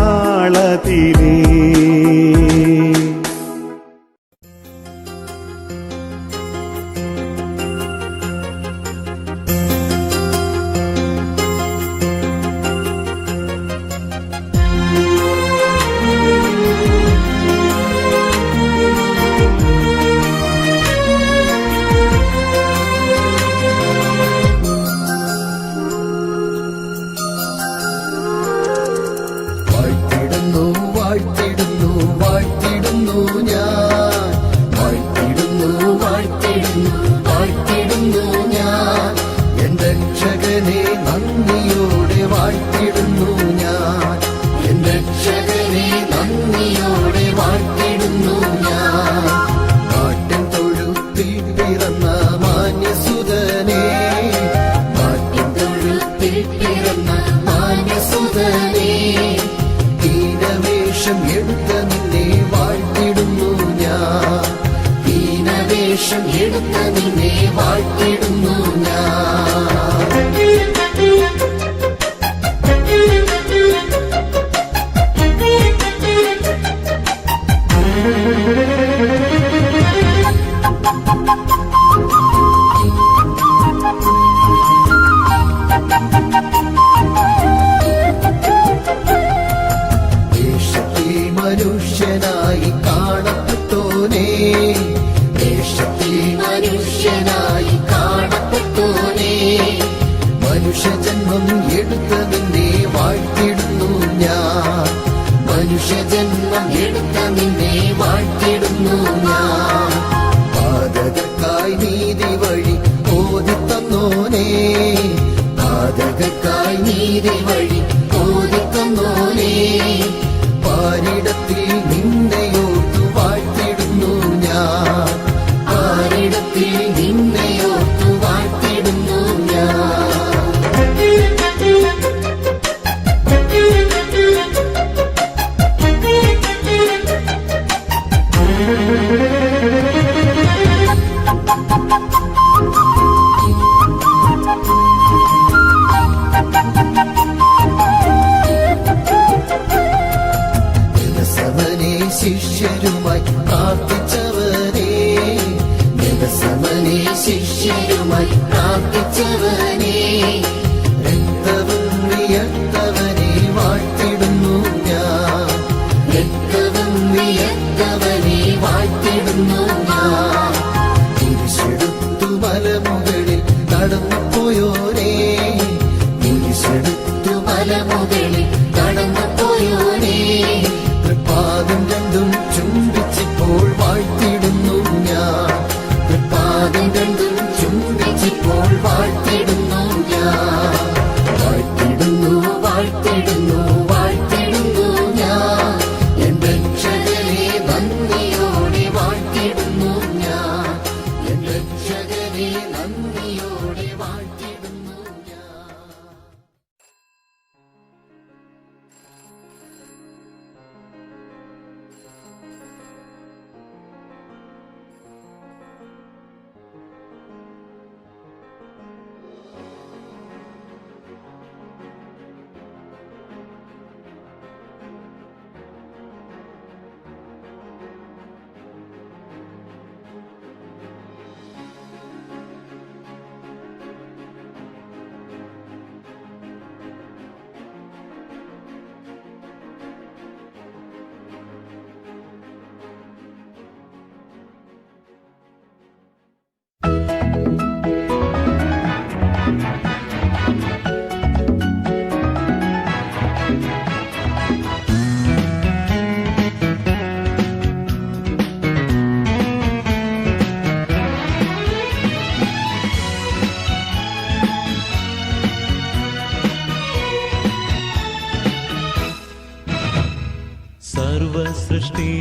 S4: എടുത്ത നിന്നെ വാഴ്ത്തിടുന്നു മനുഷ്യനായി കാണപ്പെട്ടോനേ മനുഷ്യനായി കാണപ്പെട്ടോനേ മനുഷ്യജന്മം എടുത്ത നിന്നെ വാഴ്ത്തിടുന്നു ഞാൻ മനുഷ്യജന്മം എടുത്ത നിന്നെ വാഴ്ത്തിടുന്നു ഞാൻ പാതകർക്കായി നീതി വഴി ഓതിത്തന്നോനേ പാതകർക്കായി നീതി വഴി ഓതിത്തന്നോനേ പാരിടത്തിൽ നിന്നെയോർത്തു വാഴ്ത്തിടുന്നു ഞാൻ പാരിടത്തിൽ നിന്നെയോർത്തു വാഴ്ത്തിടുന്നു ഞാൻ ശിഷ്യരുമായി പ്രാർത്ഥിച്ചവനേ ദിവസമനെ ശിഷ്യരുമായി പ്രാർത്ഥിച്ചവനേ രക്തവും വിയർത്തവനെ വാഴ്ത്തിടുന്നു ഞാൻ രക്തവും വിയർത്തവനെ വാഴ്ത്തിടുന്നു ഞാൻ തിരിച്ചെടുത്തു മലമുകളിൽ നടന്നു പോയോരേ മലമുകളിൽ കടന്നു പോയോനേ തൃപ്പാദം രണ്ടും ചുംബിച്ചപ്പോൾ വാഴ്ത്തിടുന്നു ഞാൻ തൃപ്പാദം രണ്ടും ചുംബിച്ചപ്പോൾ വാഴ്ത്തിടുന്നു ഞാൻ വാഴ്ത്തിടുന്നു വാഴ്ത്തിടുന്നു വാഴ്ത്തിടുന്നു ഞാൻ എന്റെ രക്ഷകനെ നന്ദിയോടെ വാഴ്ത്തിടുന്നു ഞാൻ എന്റെ രക്ഷകനെ നന്ദിയോടെ വാഴ്ത്തിടുന്നു ഞാൻ.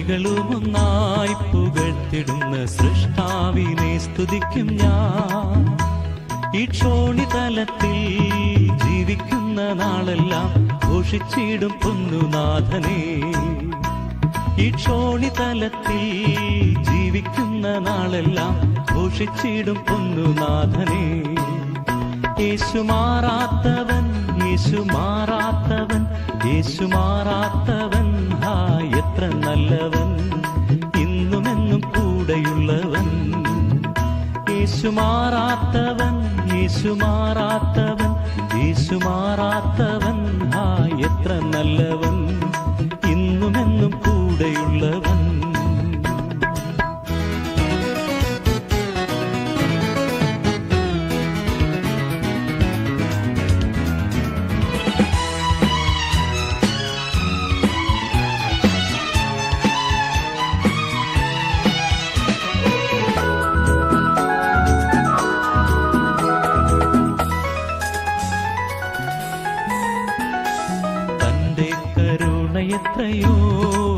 S2: സൃഷ്ടികളുമൊന്നായി പുകഴ്ത്തിടുന്ന സൃഷ്ടാവിനെ സ്തുതിക്കും ഞാൻ ഈ ക്ഷോണിതലത്തിൽ ജീവിക്കുന്ന നാളെല്ലാം ഘോഷിച്ചിടും പൊന്നുനാഥനെ ഈ ക്ഷോണിതലത്തിൽ ജീവിക്കുന്ന നാളെല്ലാം ഘോഷിച്ചിടും പൊന്നുനാഥനെ യേശു മാറാത്തവൻ യേശു മാറാത്തവൻ യേശു മാറാത്തവൻ ഹാ എത്ര നല്ലവൻ ഇന്നുമെന്നും കൂടെയുള്ളവൻ യേശു മാറാത്തവൻ യേശു മാറാത്തവൻ യേശു മാറാത്തവൻ ഹാ എത്ര നല്ലവൻ ഇന്നുമെന്നും കൂടെയുള്ളവൻ എത്രയോ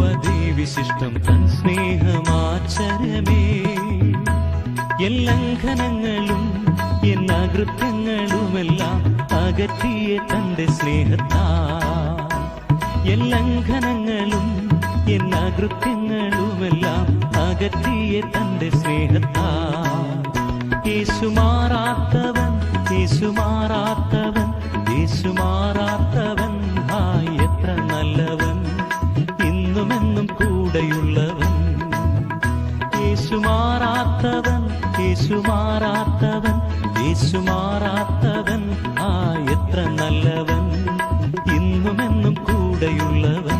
S2: അതിവിശിഷ്ടം തൻ സ്നേഹമാചരമേ എല്ലംഘനങ്ങളും എന്നകൃത്യങ്ങളുമെല്ലാം അകറ്റിയ തന്റെ സ്നേഹത്താ എല്ലംഘനങ്ങളും എന്നകൃത്യങ്ങളുമെല്ലാം അകറ്റിയ തന്റെ സ്നേഹത്താ യേശു മാറാത്തവൻ യേശു മാറാത്തവൻ യേശു മാറാത്തവൻ ഹാ എത്ര നല്ലവൻ ഇന്നുമെന്നും കൂടെയുള്ളവൻ യേശു മാറാത്തവൻ യേശു മാറാത്തവൻ യേശു മാറാത്തവൻ ഹാ എത്ര നല്ലവൻ ഇന്നുമെന്നും കൂടെയുള്ളവൻ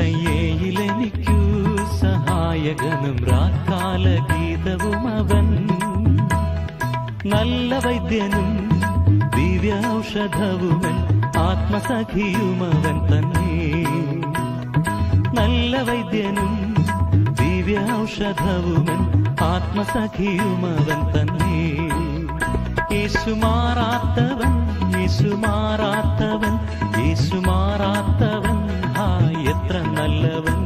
S2: രോഗശയ്യയിലെനിക്കു സഹായകനും രാക്കാല ഗീതവും അവൻ നല്ല വൈദ്യനും ദിവ്യൌഷധവുമൻ ആത്മസഖിയുമവൻ തന്നെ നല്ല വൈദ്യനും ദിവ്യൌഷധവുമൻ ആത്മസഖിയുമവൻ തന്നെ യേശു മാറാത്തവൻ യേശു മാറാത്തവൻ യേശു മാറാത്തവൻ ഹാ എത്ര നല്ലവൻ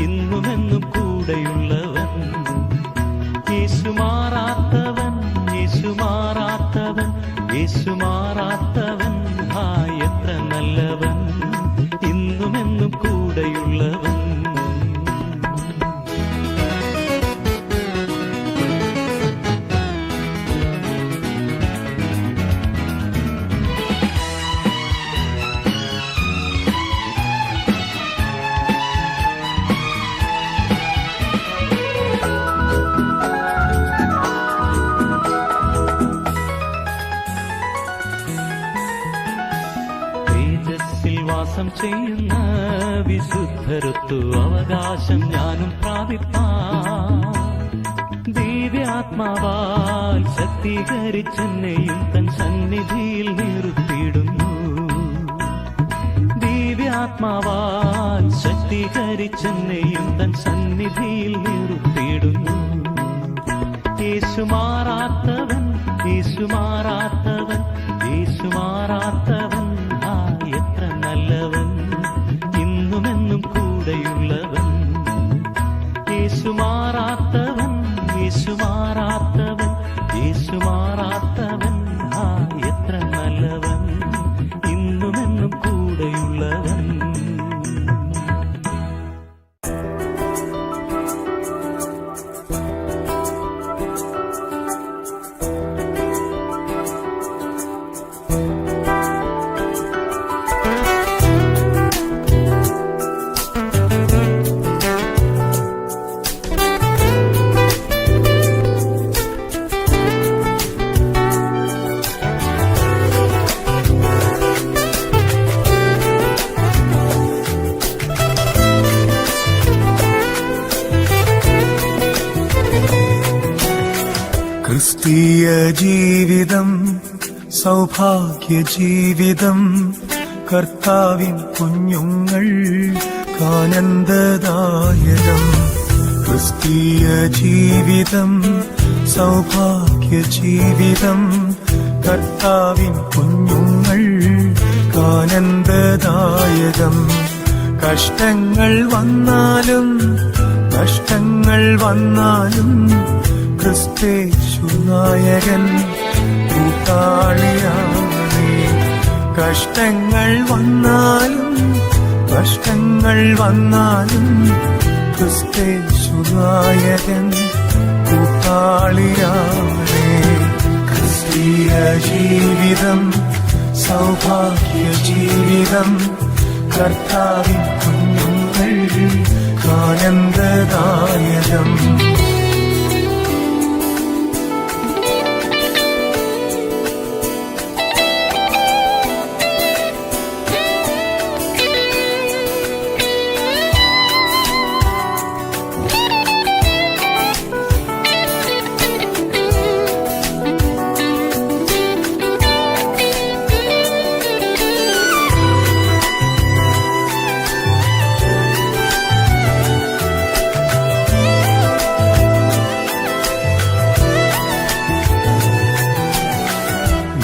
S2: ഇന്നുമെന്നും കൂടെയുള്ളവൻ യേശു മാറാത്തവൻ യേശു മാറാത്തവൻ യേശു മാറാത്തവൻ ഹാ എത്ര നല്ലവൻ ഇന്നുമെന്നും കൂടെയുള്ളവൻ തേജസ്സിൽ വാസം ചെയ്യുന്ന വിശുദ്ധരൊത്തു അവകാശം ഞാനും പ്രാപിപ്പാൻ ദിവ്യാത്മാവാൽ ശക്തീകരിച്ചെന്നെയും തൻ സന്നിധിയിൽ നിർത്തിയിടുന്നു. ദിവ്യാത്മാവാൽ ശക്തീകരിച്ചെന്നെയും തൻ സന്നിധിയിൽ നിർത്തിയിടുന്നു. യേശു മാറാത്തവൻ, യേശു മാറാത്തവൻ, യേശു മാറാത്തവൻ, ആ എത്ര നല്ലവൻ, ഇന്നുമെന്നും കൂടെയുള്ളവൻ. യേശു മാറാത്തവൻ, യേശു മാറാത്തവൻ, യേശു മാറാത്തവൻ, ആ എത്ര നല്ലവൻ, ഇന്നുമെന്നും കൂടെയുള്ളവൻ.
S5: ക്രിസ്തീയ ജീവിതം സൗഭാഗ്യ ജീവിതം, കർത്താവിൻ കുഞ്ഞുങ്ങൾ ആനന്ദദായകം. ക്രിസ്തീയ ജീവിതം സൗഭാഗ്യ ജീവിതം, കർത്താവിൻ കുഞ്ഞുങ്ങൾ ആനന്ദദായകം. കഷ്ടങ്ങൾ വന്നാലും നഷ്ടങ്ങൾ വന്നാലും ക്രിസ്തേശു നായകൻ കൂട്ടാളിയാണേ. കഷ്ടങ്ങൾ വന്നാലും നഷ്ടങ്ങൾ വന്നാലും ക്രിസ്തേശു നായകൻ കൂട്ടാളിയാണേ. ക്രിസ്തീയ ജീവിതം സൗഭാഗ്യ ജീവിതം, കർത്താവിൻ കുഞ്ഞുങ്ങൾ ആനന്ദദായകം.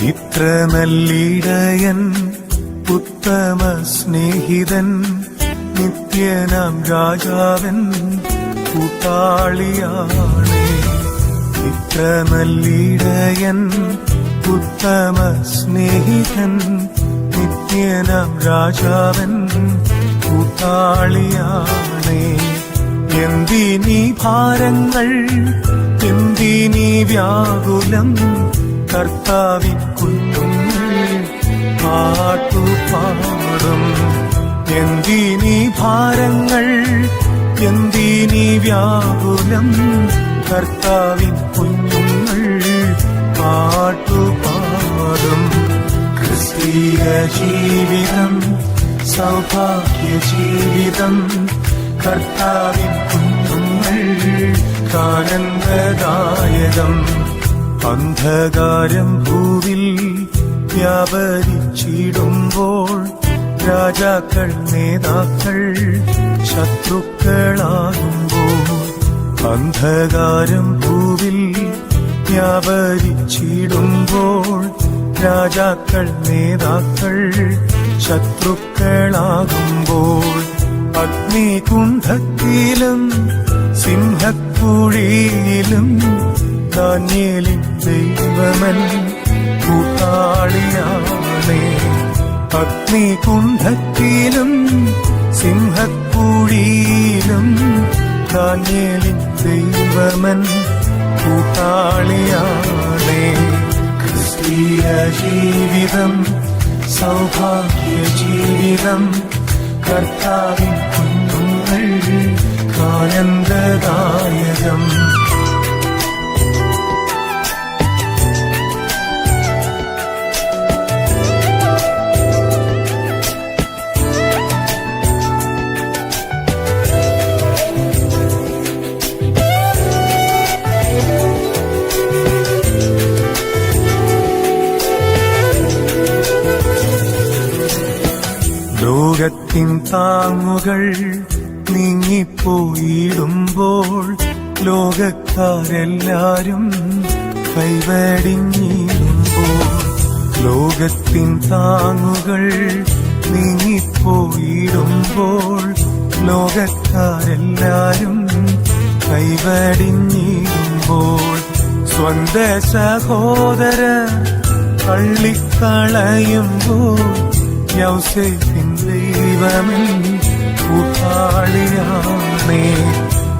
S5: ഇത്ര നല്ലിടയൻ ഉത്തമ സ്നേഹിതൻ, നിത്യനാം രാജാവൻ കൂട്ടാളിയാണേ. ഇത്ര നല്ലിടയൻ ഉത്തമ സ്നേഹിതൻ, നിത്യനാം രാജാവൻ കൂട്ടാളിയാണേ. എന്തിനീ ഭാരങ്ങൾ, എന്തിനീ വ്യാകുലം, കർത്താവിൻ കുഞ്ഞുങ്ങൾ പാട്ടുപാടും. എന്തിനീ ഭാരങ്ങൾ, എന്തിനീ വ്യാകുലം, കർത്താവിൻ കുഞ്ഞുങ്ങൾ പാട്ടുപാടും. ക്രിസ്തീയ ജീവിതം സൗഭാഗ്യ ജീവിതം, കർത്താവിൻ കുഞ്ഞുങ്ങൾ ആനന്ദദായകം. അന്ധകാരം ഭൂവിൽ വ്യാപരിച്ചിടുമ്പോൾ രാജാക്കൾ നേതാക്കൾ ശത്രുക്കളാകുമ്പോൾ, അന്ധകാരം ഭൂവിൽ വ്യാപരിച്ചിടുമ്പോൾ രാജാക്കൾ നേതാക്കൾ ശത്രുക്കളാകുമ്പോൾ, അഗ്നികുണ്ഠത്തിലും സിംഹക്കുഴിയിലും ദാനിയേലിൻ ദൈവമൻ കൂട്ടാളിയാണേ. അഗ്നികുണ്ഠത്തിലും സിംഹക്കുഴിയിലും ദാനിയേലിൻ ദൈവമൻ കൂട്ടാളിയാണേ. ക്രിസ്തീയ ജീവിതം സൗഭാഗ്യ ജീവിതം, കർത്താവിൻ കുഞ്ഞുങ്ങൾ ആനന്ദദായകം. ലോകത്തിൻ താങ്ങുകൾ നീങ്ങിപ്പോയിടുമ്പോൾ ലോകക്കാരെല്ലാരും കൈവടിഞ്ഞിടുമ്പോൾ ലോകത്തിൻ താങ്ങുകൾ നീങ്ങിപ്പോയിടുമ്പോൾ ലോകക്കാരെല്ലാരും കൈവടിഞ്ഞിടുമ്പോൾ സ്വന്ത സഹോദരർ തള്ളിക്കളയുമ്പോൾ യൗസേപ്പിൻ ദൈവമേ കൂട്ടാളിയാണേ.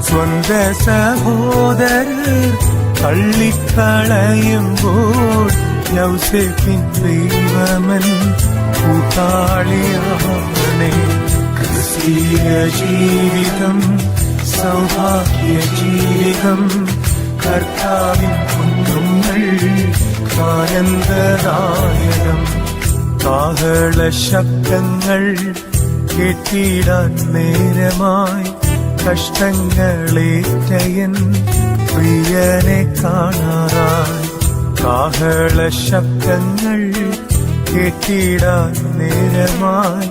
S5: സ്വന്ത സഹോദരർ തള്ളിക്കളയുമ്പോൾ യൗസേപ്പിൻ ദൈവമൻ കൂട്ടാളിയാണേ. ക്രിസ്തീയ ജീവിതം സൗഭാഗ്യ ജീവിതം കർത്താവിൻ കുഞ്ഞുങ്ങൾ ആനന്ദദായകം. കാഹള ശബ്ദങ്ങൾ കേട്ടിടാൻ നേരമായി കഷ്ടങ്ങളേറ്റയൻ പ്രിയനെ കാണാറായി. കാഹള ശബ്ദങ്ങൾ കേട്ടിടാൻ നേരമായി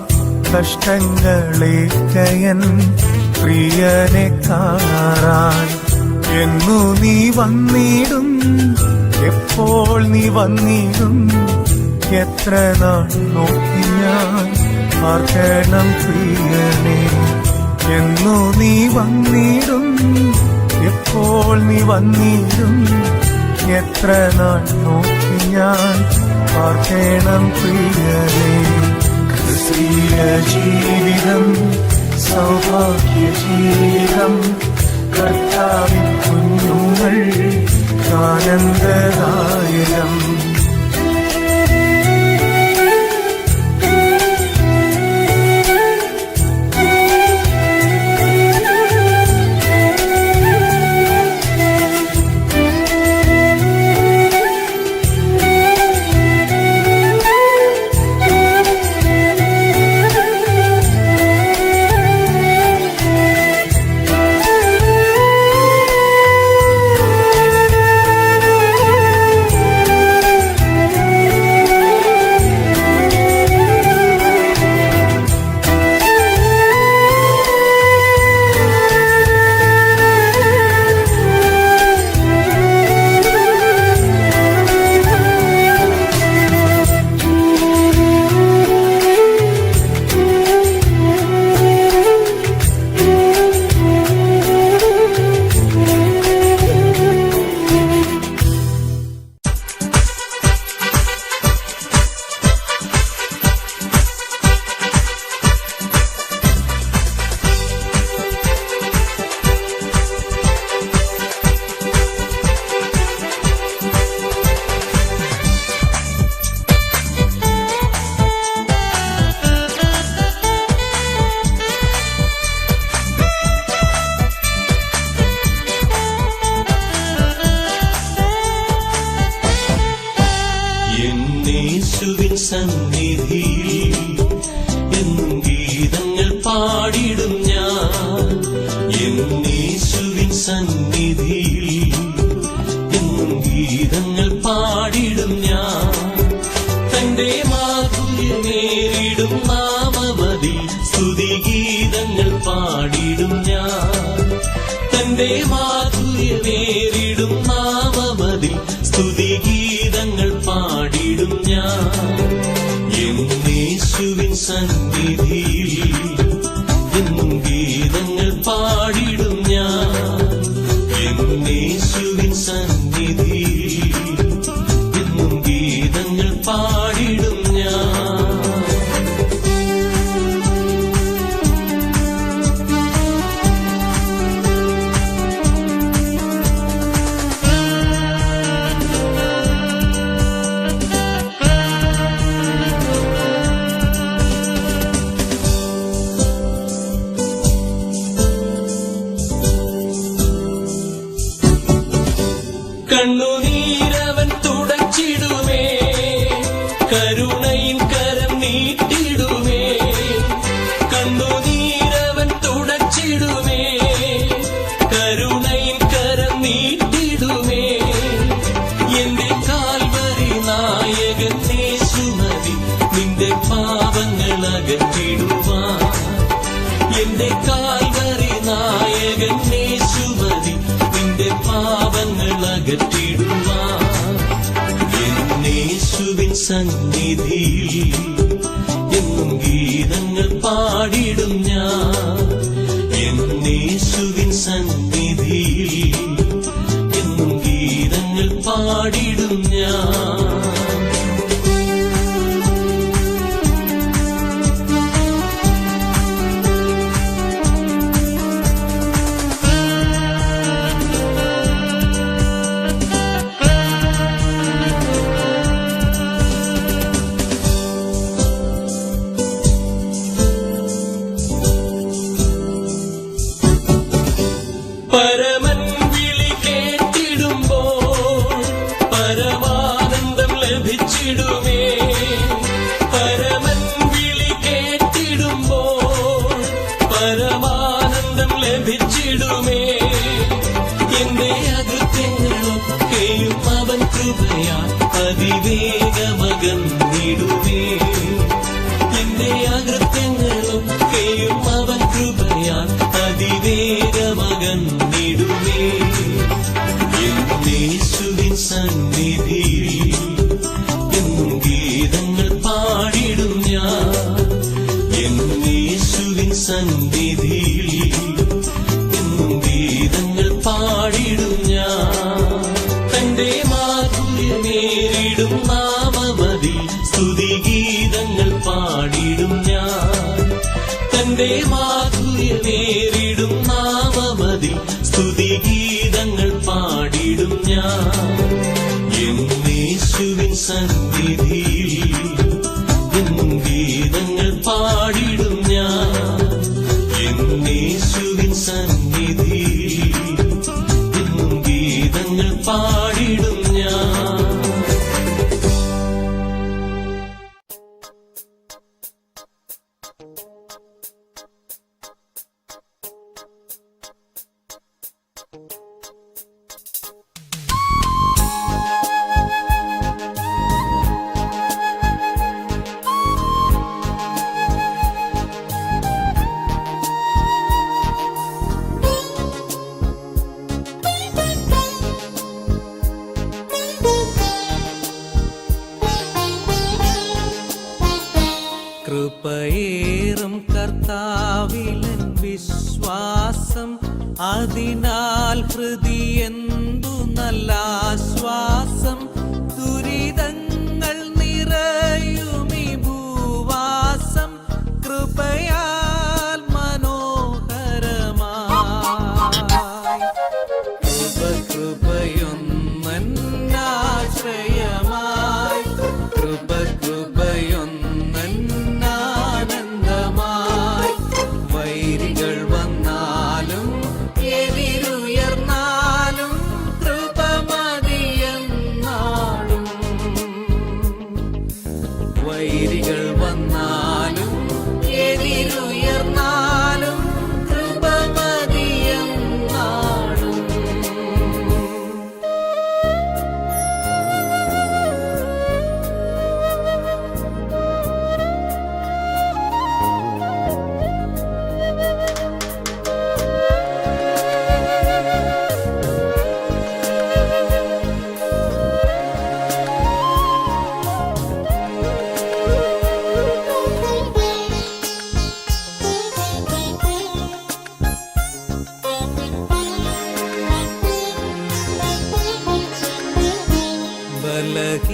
S5: കഷ്ടങ്ങളേറ്റയൻ പ്രിയനെ കാണാറായി. എന്നു നീ വന്നിടും, എപ്പോൾ നീ വന്നിടും, എത്ര നാൾ നോക്കി ഞാൻ പാർക്കണം പ്രിയനെ. എന്നു നീ വന്നിടും, എപ്പോൾ നീ വന്നിടും, എത്ര നാൾ നോക്കി ഞാൻ പാർക്കണം പ്രിയനെ. ക്രിസ്തീയ ജീവിതം സൗഭാഗ്യ ജീവിതം കർത്താവിൻ കുഞ്ഞുങ്ങൾ ആനന്ദദായകം.
S2: യേശുവിൻ സന്നിധിയിൽ എന്നും ഗീതങ്ങൾ പാടിടും ഞാൻ. യേശുവിൻ സന്നിധിയിൽ എന്നും ഗീതങ്ങൾ പാടിടും ഞാൻ. തന്റെ മാധുര്യമേറിടും നാമമതിൽ സ്തുതിഗീതങ്ങൾ പാടിടും ഞാൻ. തന്റെ മാധുര്യമേറിടും നാമമതിൽ സ്തുതിഗീതങ്ങൾ പാടിടും ഞാൻ. യേശുവിൻ സന്നിധിയിൽ എന്നും ഗീതങ്ങൾ പാടിടും ഞാൻ. യേശുവിൻ സന്നിധിയിൽ എന്നും ഗീതങ്ങൾ പാടിടും ഞാൻ. കണ്ണുനീരവൻ തുടച്ചിടുമേ, കരുണയിൻ കരം നീട്ടിടുമേ. കണ്ണുനീരവൻ തുടച്ചിടുമേ, കരുണയിൻ കരം നീട്ടിടുമേ. എന്റെ കാൽവരി നായകൻ യേശു മതി, നിന്റെ പാപങ്ങൾ അകറ്റിടുവാൻ. എന്റെ കാൽവരി നായകൻ യേശുമതി നിന്റെ പാപങ്ങൾ അകറ്റിടുവാൻ എന്നേശുവിൻ സന്നിധിയിൽ എന്നും ഗീതങ്ങൾ പാടിടും ഞാൻ എന്നേശുവിൻ സന്നിധിയിൽ എന്നും ഗീതങ്ങൾ പാടിടും ഞാൻ പരമൻ വിളി കേട്ടിടുമ്പോൾ പരമാനന്ദം ലഭിച്ചിടുമേ പരമൻ വിളി കേട്ടിടുമ്പോൾ പരമാനന്ദം ലഭിച്ചിടുമേ എന്റെ അകൃത്യങ്ങളൊക്കെയും അവൻ കൃപയാൽ അതിവേഗമകന്നിടുമേ എന്റെ അകൃത്യങ്ങളൊക്കെയും അവൻ കൃപയാൽ അതിവേഗമകന്നിടുമേ എന്നേശുവിൻ സന്നിധിയിൽ എന്നും ഗീതങ്ങൾ പാടിടും ഞാൻ എന്നേശുവിൻ സന്നിധിയിൽ എന്നും ഗീതങ്ങൾ പാടിടും ഞാൻ തന്റെ മാധുര്യമേറിടും നാമമതിൽ സ്തുതിഗീതങ്ങൾ പാടിടും ഞാൻ തന്റെ മാധുര്യമേറിടും നാമമതിൽ സ്തുതിഗീതങ്ങൾ പാടിടും ഞാൻ എന്നേശുവിൻ സന്നിധിയിൽ എന്നും ഗീതങ്ങൾ പാടിടും ഞാൻ എന്നേശുവിൻ സന്നിധിയിൽ എന്നും ഗീതങ്ങൾ പാടിടും ഞാൻ
S1: കൃപയേറും കർത്താവിലൻ വിശ്വാസം അതിനാൽ ഹൃദയെന്തു നല്ല ആശ്വാസം ദുരിതങ്ങൾ നിറയുമി ഭൂവാസം കൃപയാൽ മനോഹരമായി കൃപയൊന്നാശ്രയമായി കൃപയൊന്നാനന്ദമായി വൈരികൾ വന്നാലും എതിരുയർന്നാലും കൃപമതിയെന്നാളും വൈരികൾ വന്നാലും എതിരുയർന്നാലും കൃപമതിയെന്നാളും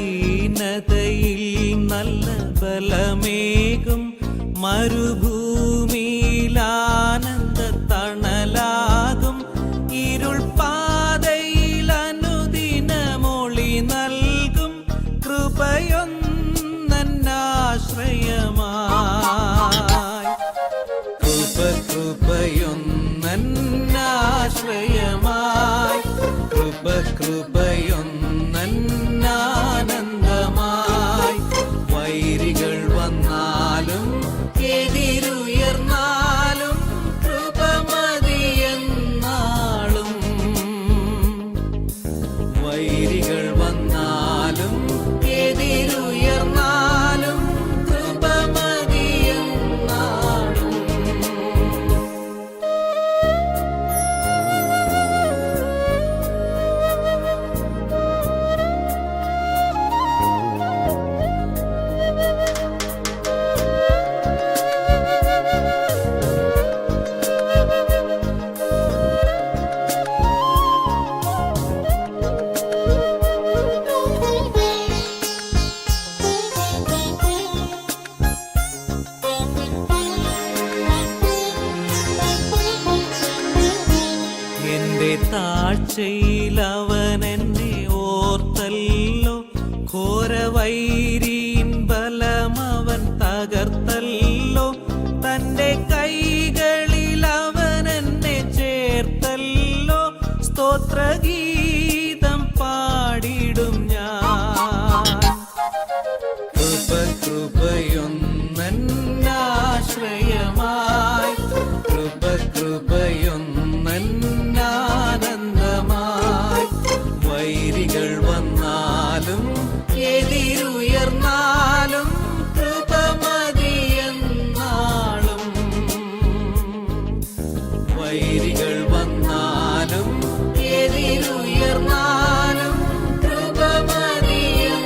S1: ബലഹീനതയിൽ നല്ല ബലമേകും മരുഭൂമിയിലാനന്ദ തണലാകും ഇരുൾ പാതയിൽ അനുദിനമൊളി നൽകും കൃപയൊന്നാശ്രയമായി കൃപയൊന്നാശ്രയമായി കൃപയൊന്നാനന്ദമായി വൈരികൾ വന്നാലും എതിരു വാഞ്ചയിലവൻ എന്നെ ഓർത്തല്ലോ, ഘോരവൈരീൻ ബലമവൻ തകർത്തല്ലോ, തന്റെ കൈകളിൽ അവൻ എന്നെ ചേർത്തല്ലോ, സ്തോത്രഗീതം പാടിടും ഞാൻ. കൃപയൊന്നാശ്രയമായി, കൃപയൊന്നാനന്ദമായി, വൈരികൾ വന്നാലും എതിരുയർന്നാലും കൃപ മതിയെന്നാളും, വൈരികൾ വന്നാലും എതിരുയർന്നാലും കൃപ മതിയെന്നാളും.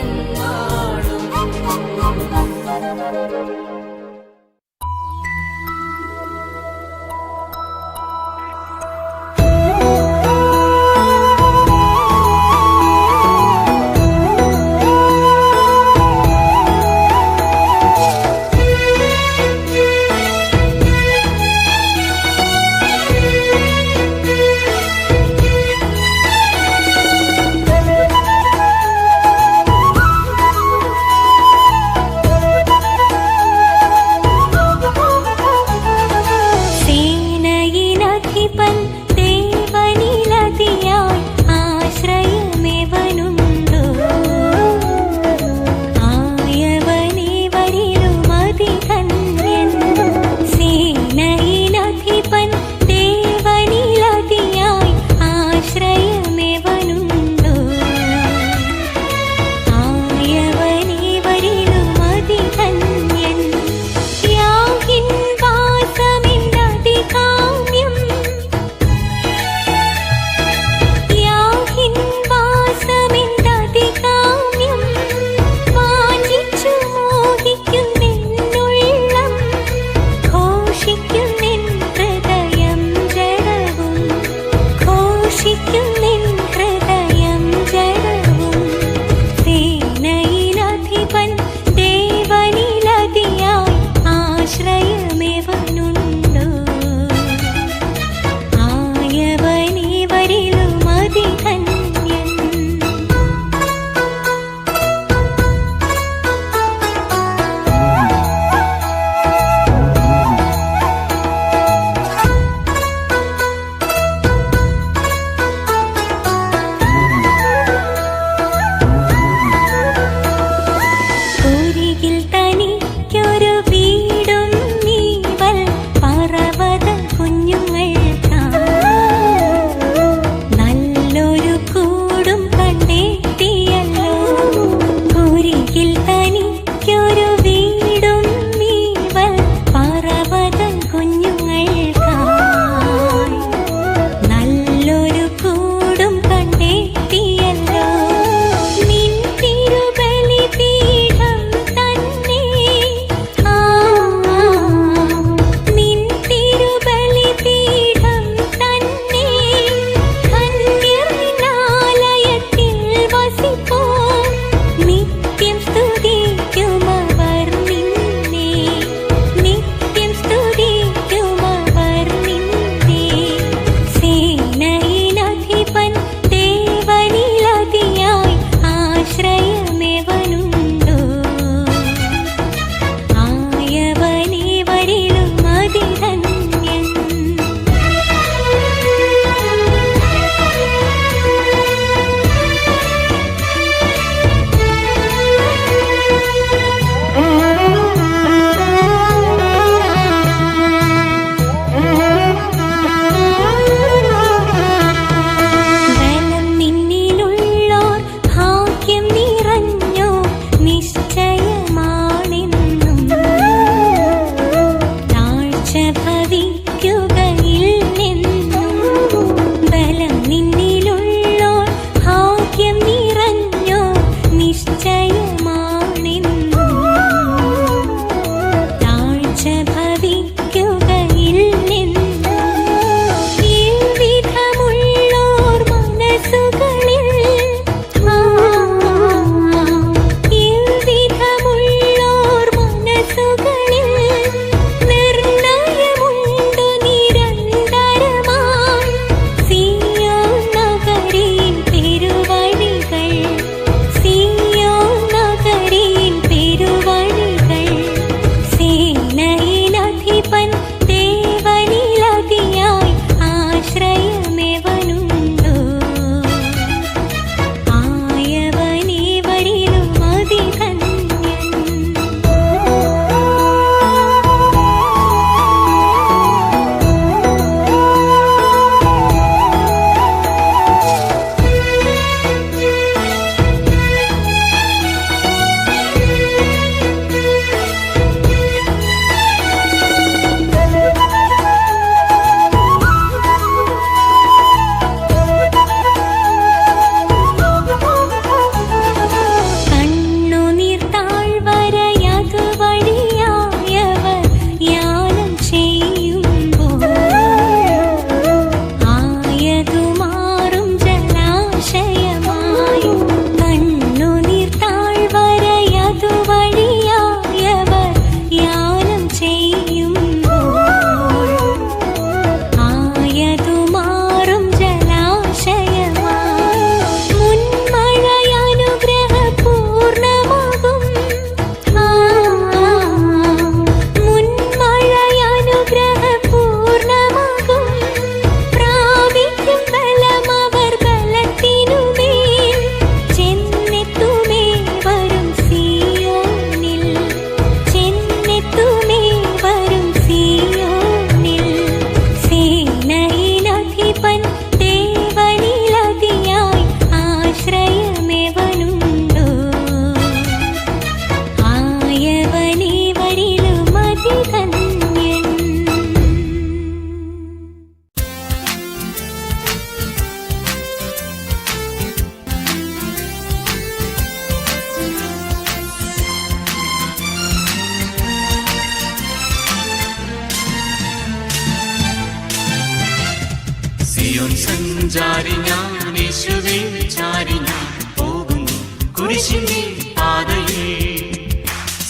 S2: സിയോൻ സഞ്ചാരി ഞാൻ യേശുവേ ചാരി ഞാൻ പോകുന്നു കുരിശിന്റെ പാതയിൽ.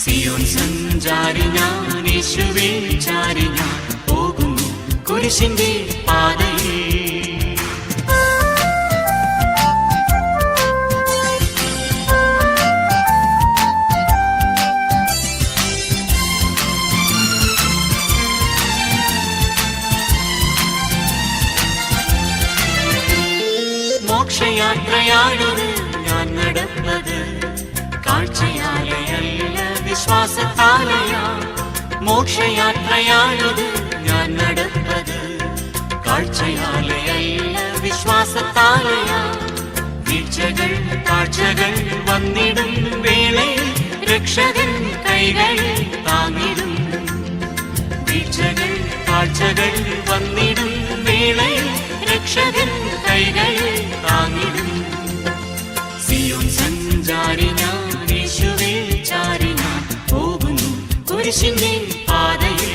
S2: സിയോൻ സഞ്ചാരി ഞാൻ യേശുവേ ചാരി ഞാൻ പോകുന്നു കുരിശിന്റെ പാതയിൽ. മോക്ഷയാത്രയാണത് ഞാൻ നടന്നത്, കാഴ്ചയാലയല്ല വിശ്വാസത്താലയാ. മോക്ഷയാത്രയാണത് ഞാൻ നടന്നത്, കാഴ്ചയാലയല്ല വിശ്വാസത്താലയാ. വീഴ്ചകൾ കാഴ്ചകൾ വന്നിടും വേളയിൽ രക്ഷകൻ കൈകളിൽ താങ്ങിടും. വീഴ്ചകൾ കാഴ്ചകൾ വന്നിടും വേളയിൽ രക്ഷകൻ കൈകളിൽ താങ്ങിടും. സിയോൻ സഞ്ചാരി ഞാൻ യേശുവേ ചാരി ഞാൻ പോകുന്നു കുരിശിന്റെ പാതയിൽ.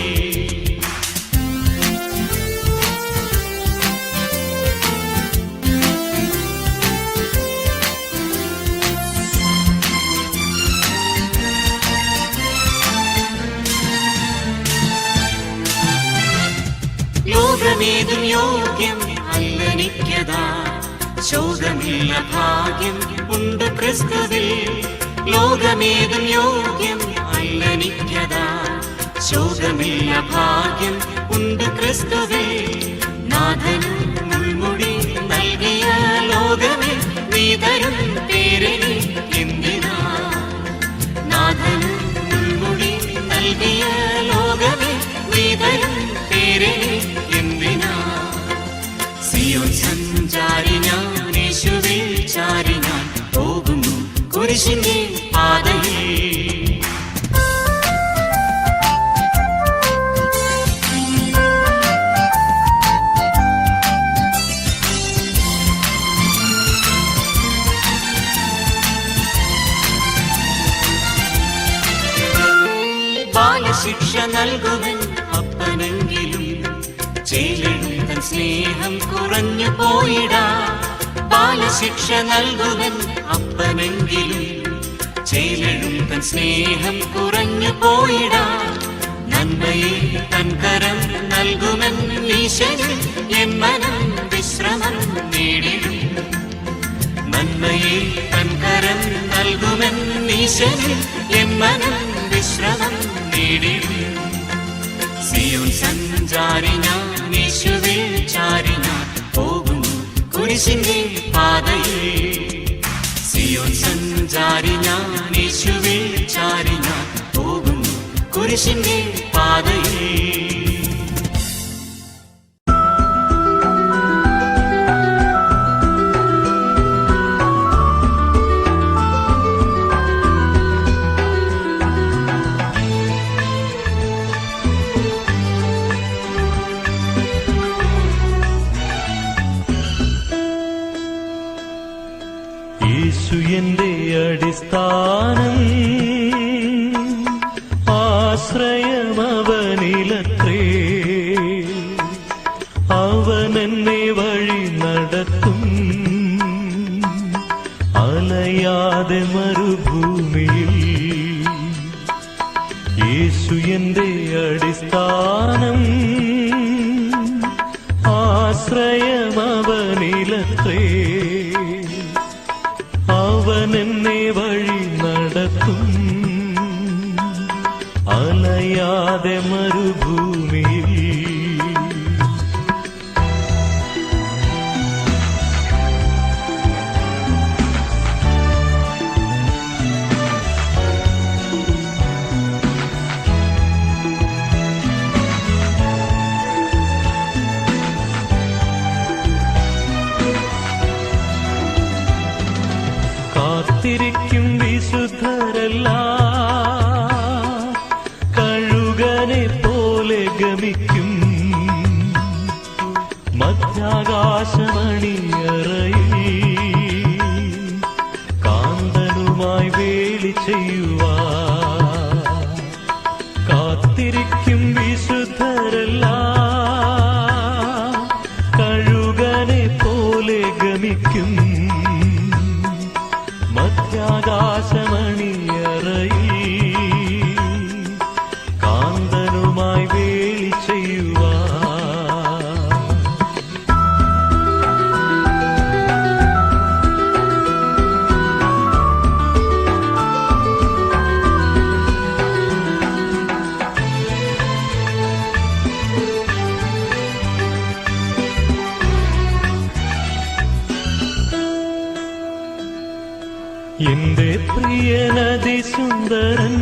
S2: ലോകമേതും യോഗ്യം അല്ലനിക്കതാ, ശോകമില്ല ഭാഗ്യം ഉണ്ട് ക്രിസ്തുവിൽ. ലോകമേതും യോഗ്യം അല്ലനിക്കതാ, ശോകമില്ല ഭാഗ്യം ഉണ്ട് ക്രിസ്തുവിൽ. നാഥനും മുൾമുടി നൽകിയ ലോകമേ നീ തരും പേരിൽ എന്തിനാ. നാഥനും മുൾമുടി നൽകിയ ലോകമേ നീ തരും പേരിൽ എന്തിനാ. സിയോൻ സഞ്ചാരി ഞാൻ യേശുവേ ചാരി ഞാൻ പോകുന്നു കുരിശിന്റെ പാതയിൽ. ബാലശിക്ഷ നൽകുവൻ അപ്പനെങ്കിലും ചേലഴും തൻ സ്നേഹം കുറഞ്ഞു പോയിടാ. ബാലശിക്ഷ നൽകുവൻ അപ്പനെങ്കിലും ചേലഴും തൻ സ്നേഹം കുറഞ്ഞു പോയിടാ. നന്മയെ തൻ കരം നൽകുമെൻ ഈശനിൽ എൻ മനം വിശ്രമം നേടിടും. നന്മയെ തൻ കരം നൽകുമെൻ ഈശനിൽ എൻ മനം വിശ്രമം നേടിടും. സിയോൻ സഞ്ചാരി ഞാൻ യേശുവേ ചാരി ഞാൻ പോകുന്നു കുരിശിന്റെ പാതയിൽ. സിയോൻ സഞ്ചാരി ഞാൻ യേശുവേ ചാരി ഞാൻ പോകുന്നു കുരിശിന്റെ പാതയിൽ. യേശു എന്റെ അടിസ്ഥാനം, ആശ്രയമവനിലത്രേ. അവനെന്നെ വഴി നടത്തും, അലയാതെ മരുഭൂമിയിൽ. യേശു എന്റെ അടിസ്ഥാനം, ആശ്രയമവനിലത്രേ. അവനെന്നെ വഴി നടത്തും, അലയാതെ മരുഭൂമിയിൽ. കാത്തിരിക്കും വിശുദ്ധരെല്ലാം കഴുകനെ പോലെ ഗമിക്കും. മധ്യാകാശമണിയറയിൽ കാന്തനുമായി വേളി ചെയ്യുവാൻ. കാത്തിരിക്കും വിശുദ്ധരെല്ലാം കഴുകനെ എന്റെ പ്രിയനതിസുന്ദരൻ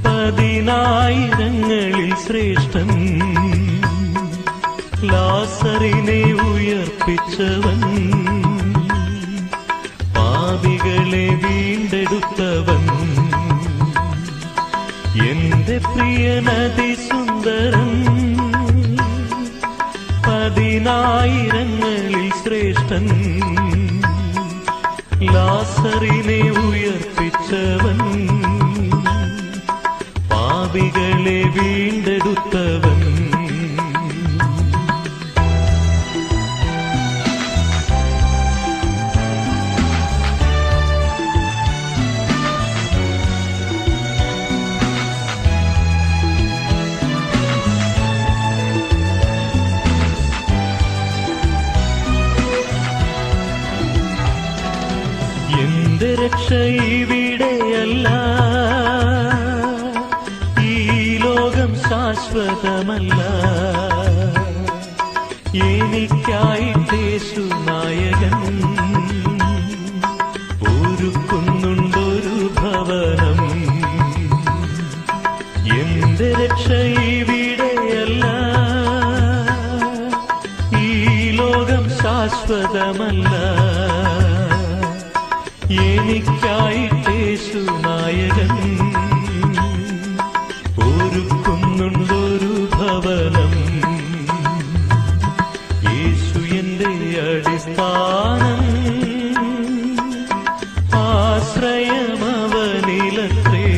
S2: പതിനായിരങ്ങളിൽ ശ്രേഷ്ഠൻ ലാസറിനെ ഉയർപ്പിച്ചവൻ പാപികളെ വീണ്ടെടുത്തവൻ എന്റെ പ്രിയനതിസുന്ദരൻ പതിനായിരങ്ങളിൽ ശ്രേഷ്ഠൻ ലാസറിനെ ഉയർപ്പിച്ചവൻ പാപികളെ വീണ്ടെടുത്തവൻ എന്റെ രക്ഷ ഇവിടെയല്ല, ഈ ലോകം ശാശ്വതമല്ല. എനിക്കായിട്ടേശു നായകൻ ഒരുക്കുന്നുണ്ടൊരു ഭവനം. എന്റെ രക്ഷ ഇവിടെയല്ല, ഈ ലോകം ശാശ്വതമല്ല. എനിക്കായിട്ടേശു നായകൻ ഒരുക്കുന്നുണ്ടൊരു ഭവനം. യേശു എന്റെ അടിസ്ഥാനം, ആശ്രയമവനിലത്രേ.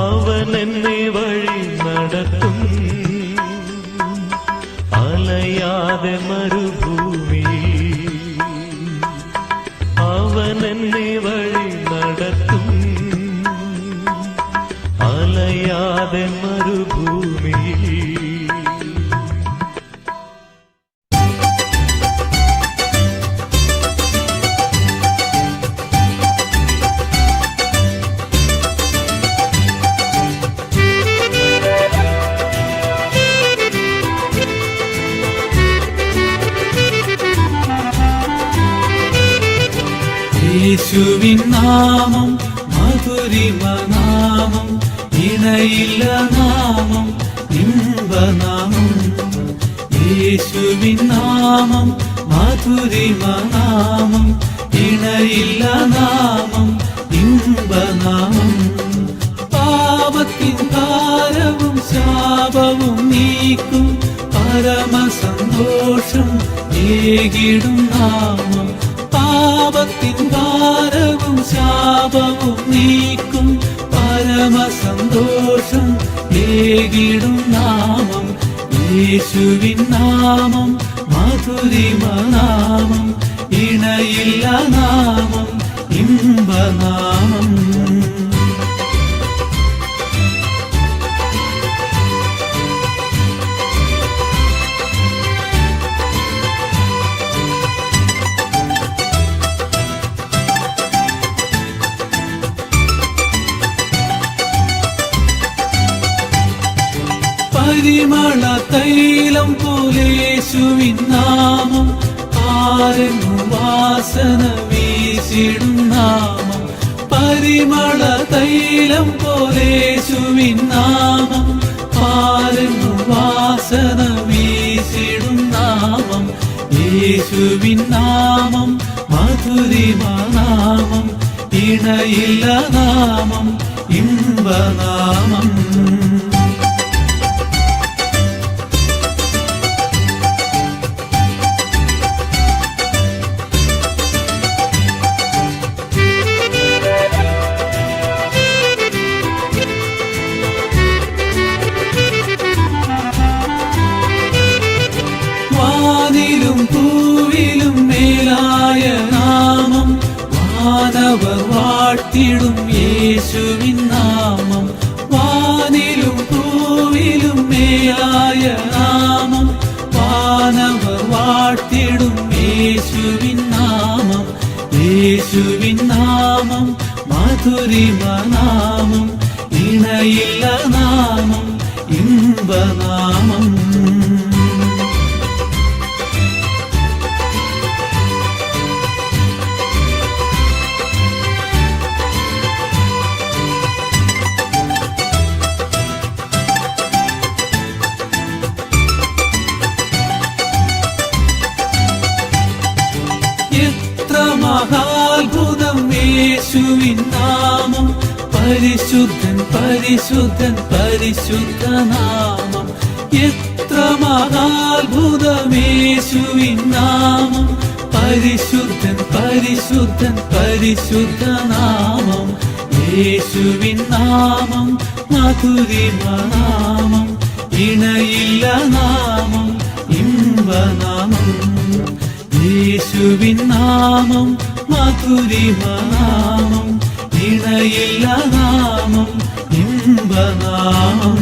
S2: അവൻ എന്നെ വഴി നടത്തും അലയാതെ മരുഭൂമി. അവൻ എന്നെ വഴി നടത്തും അലയാതെ മരുഭൂമി.
S1: യേശുവിൻ നാമം മധുരിമ നാമം, ഇണയില്ല നാമം, ഇമ്പനാമം. യേശുവിൻ നാമം മധുരിമ നാമം, ഇണയില്ല നാമം, ഇമ്പനാമം. പാപത്തിൻ ഭാരവും ശാപവും നീക്കും പരമസന്തോഷം ഏകിടും നാമം. പാപത്തിൻ ഭാരവും ശാപവും നീക്കും പരമസന്തോഷം ഏകിടും നാമം. യേശുവിൻ നാമം മധുരിമ നാമം, ഇണയില്ല നാമം, ഇമ്പനാമം. പരിമള തൈലം പോലെ യേശുവിൻ നാമം, ആരെന്നു വാസന വീശിടും നാമം. പരിമള തൈലം പോലെ യേശുവിൻ നാമം, ആരെന്നു വാസന വീശിടും നാമം. യേശുവിൻ നാമം മധുരിമ നാമം, ഇണയില്ല നാമം, ഇമ്പനാമം. വാനിലും പൂവിലും മേലായ നാമം, വാനവർ വാഴ്ത്തിടും യേശുവിൻ നാമം. വാനിലും പൂവിലും മേലായ നാമം, വാനവർ വാഴ്ത്തിടും യേശുവിൻ നാമം. യേശുവിൻ നാമം മധുരിമ നാമം, ഇണയില്ല നാമം, ഇമ്പനാമം. യേശുവിൻ നാമം പരിശുദ്ധൻ പരിശുദ്ധൻ പരിശുദ്ധ നാമം എത്ര മഹാത്ഭുതമേശുവിൻ നാമം പരിശുദ്ധൻ പരിശുദ്ധൻ പരിശുദ്ധ നാമം യേശുവിൻ നാമം മധുരിമ നാമം ഇണയില്ല നാമം ഇമ്പനാമം യേശുവിൻ നാമം മധുരിമ നാമം ഇണയില്ല നാമം ഇമ്പനാമം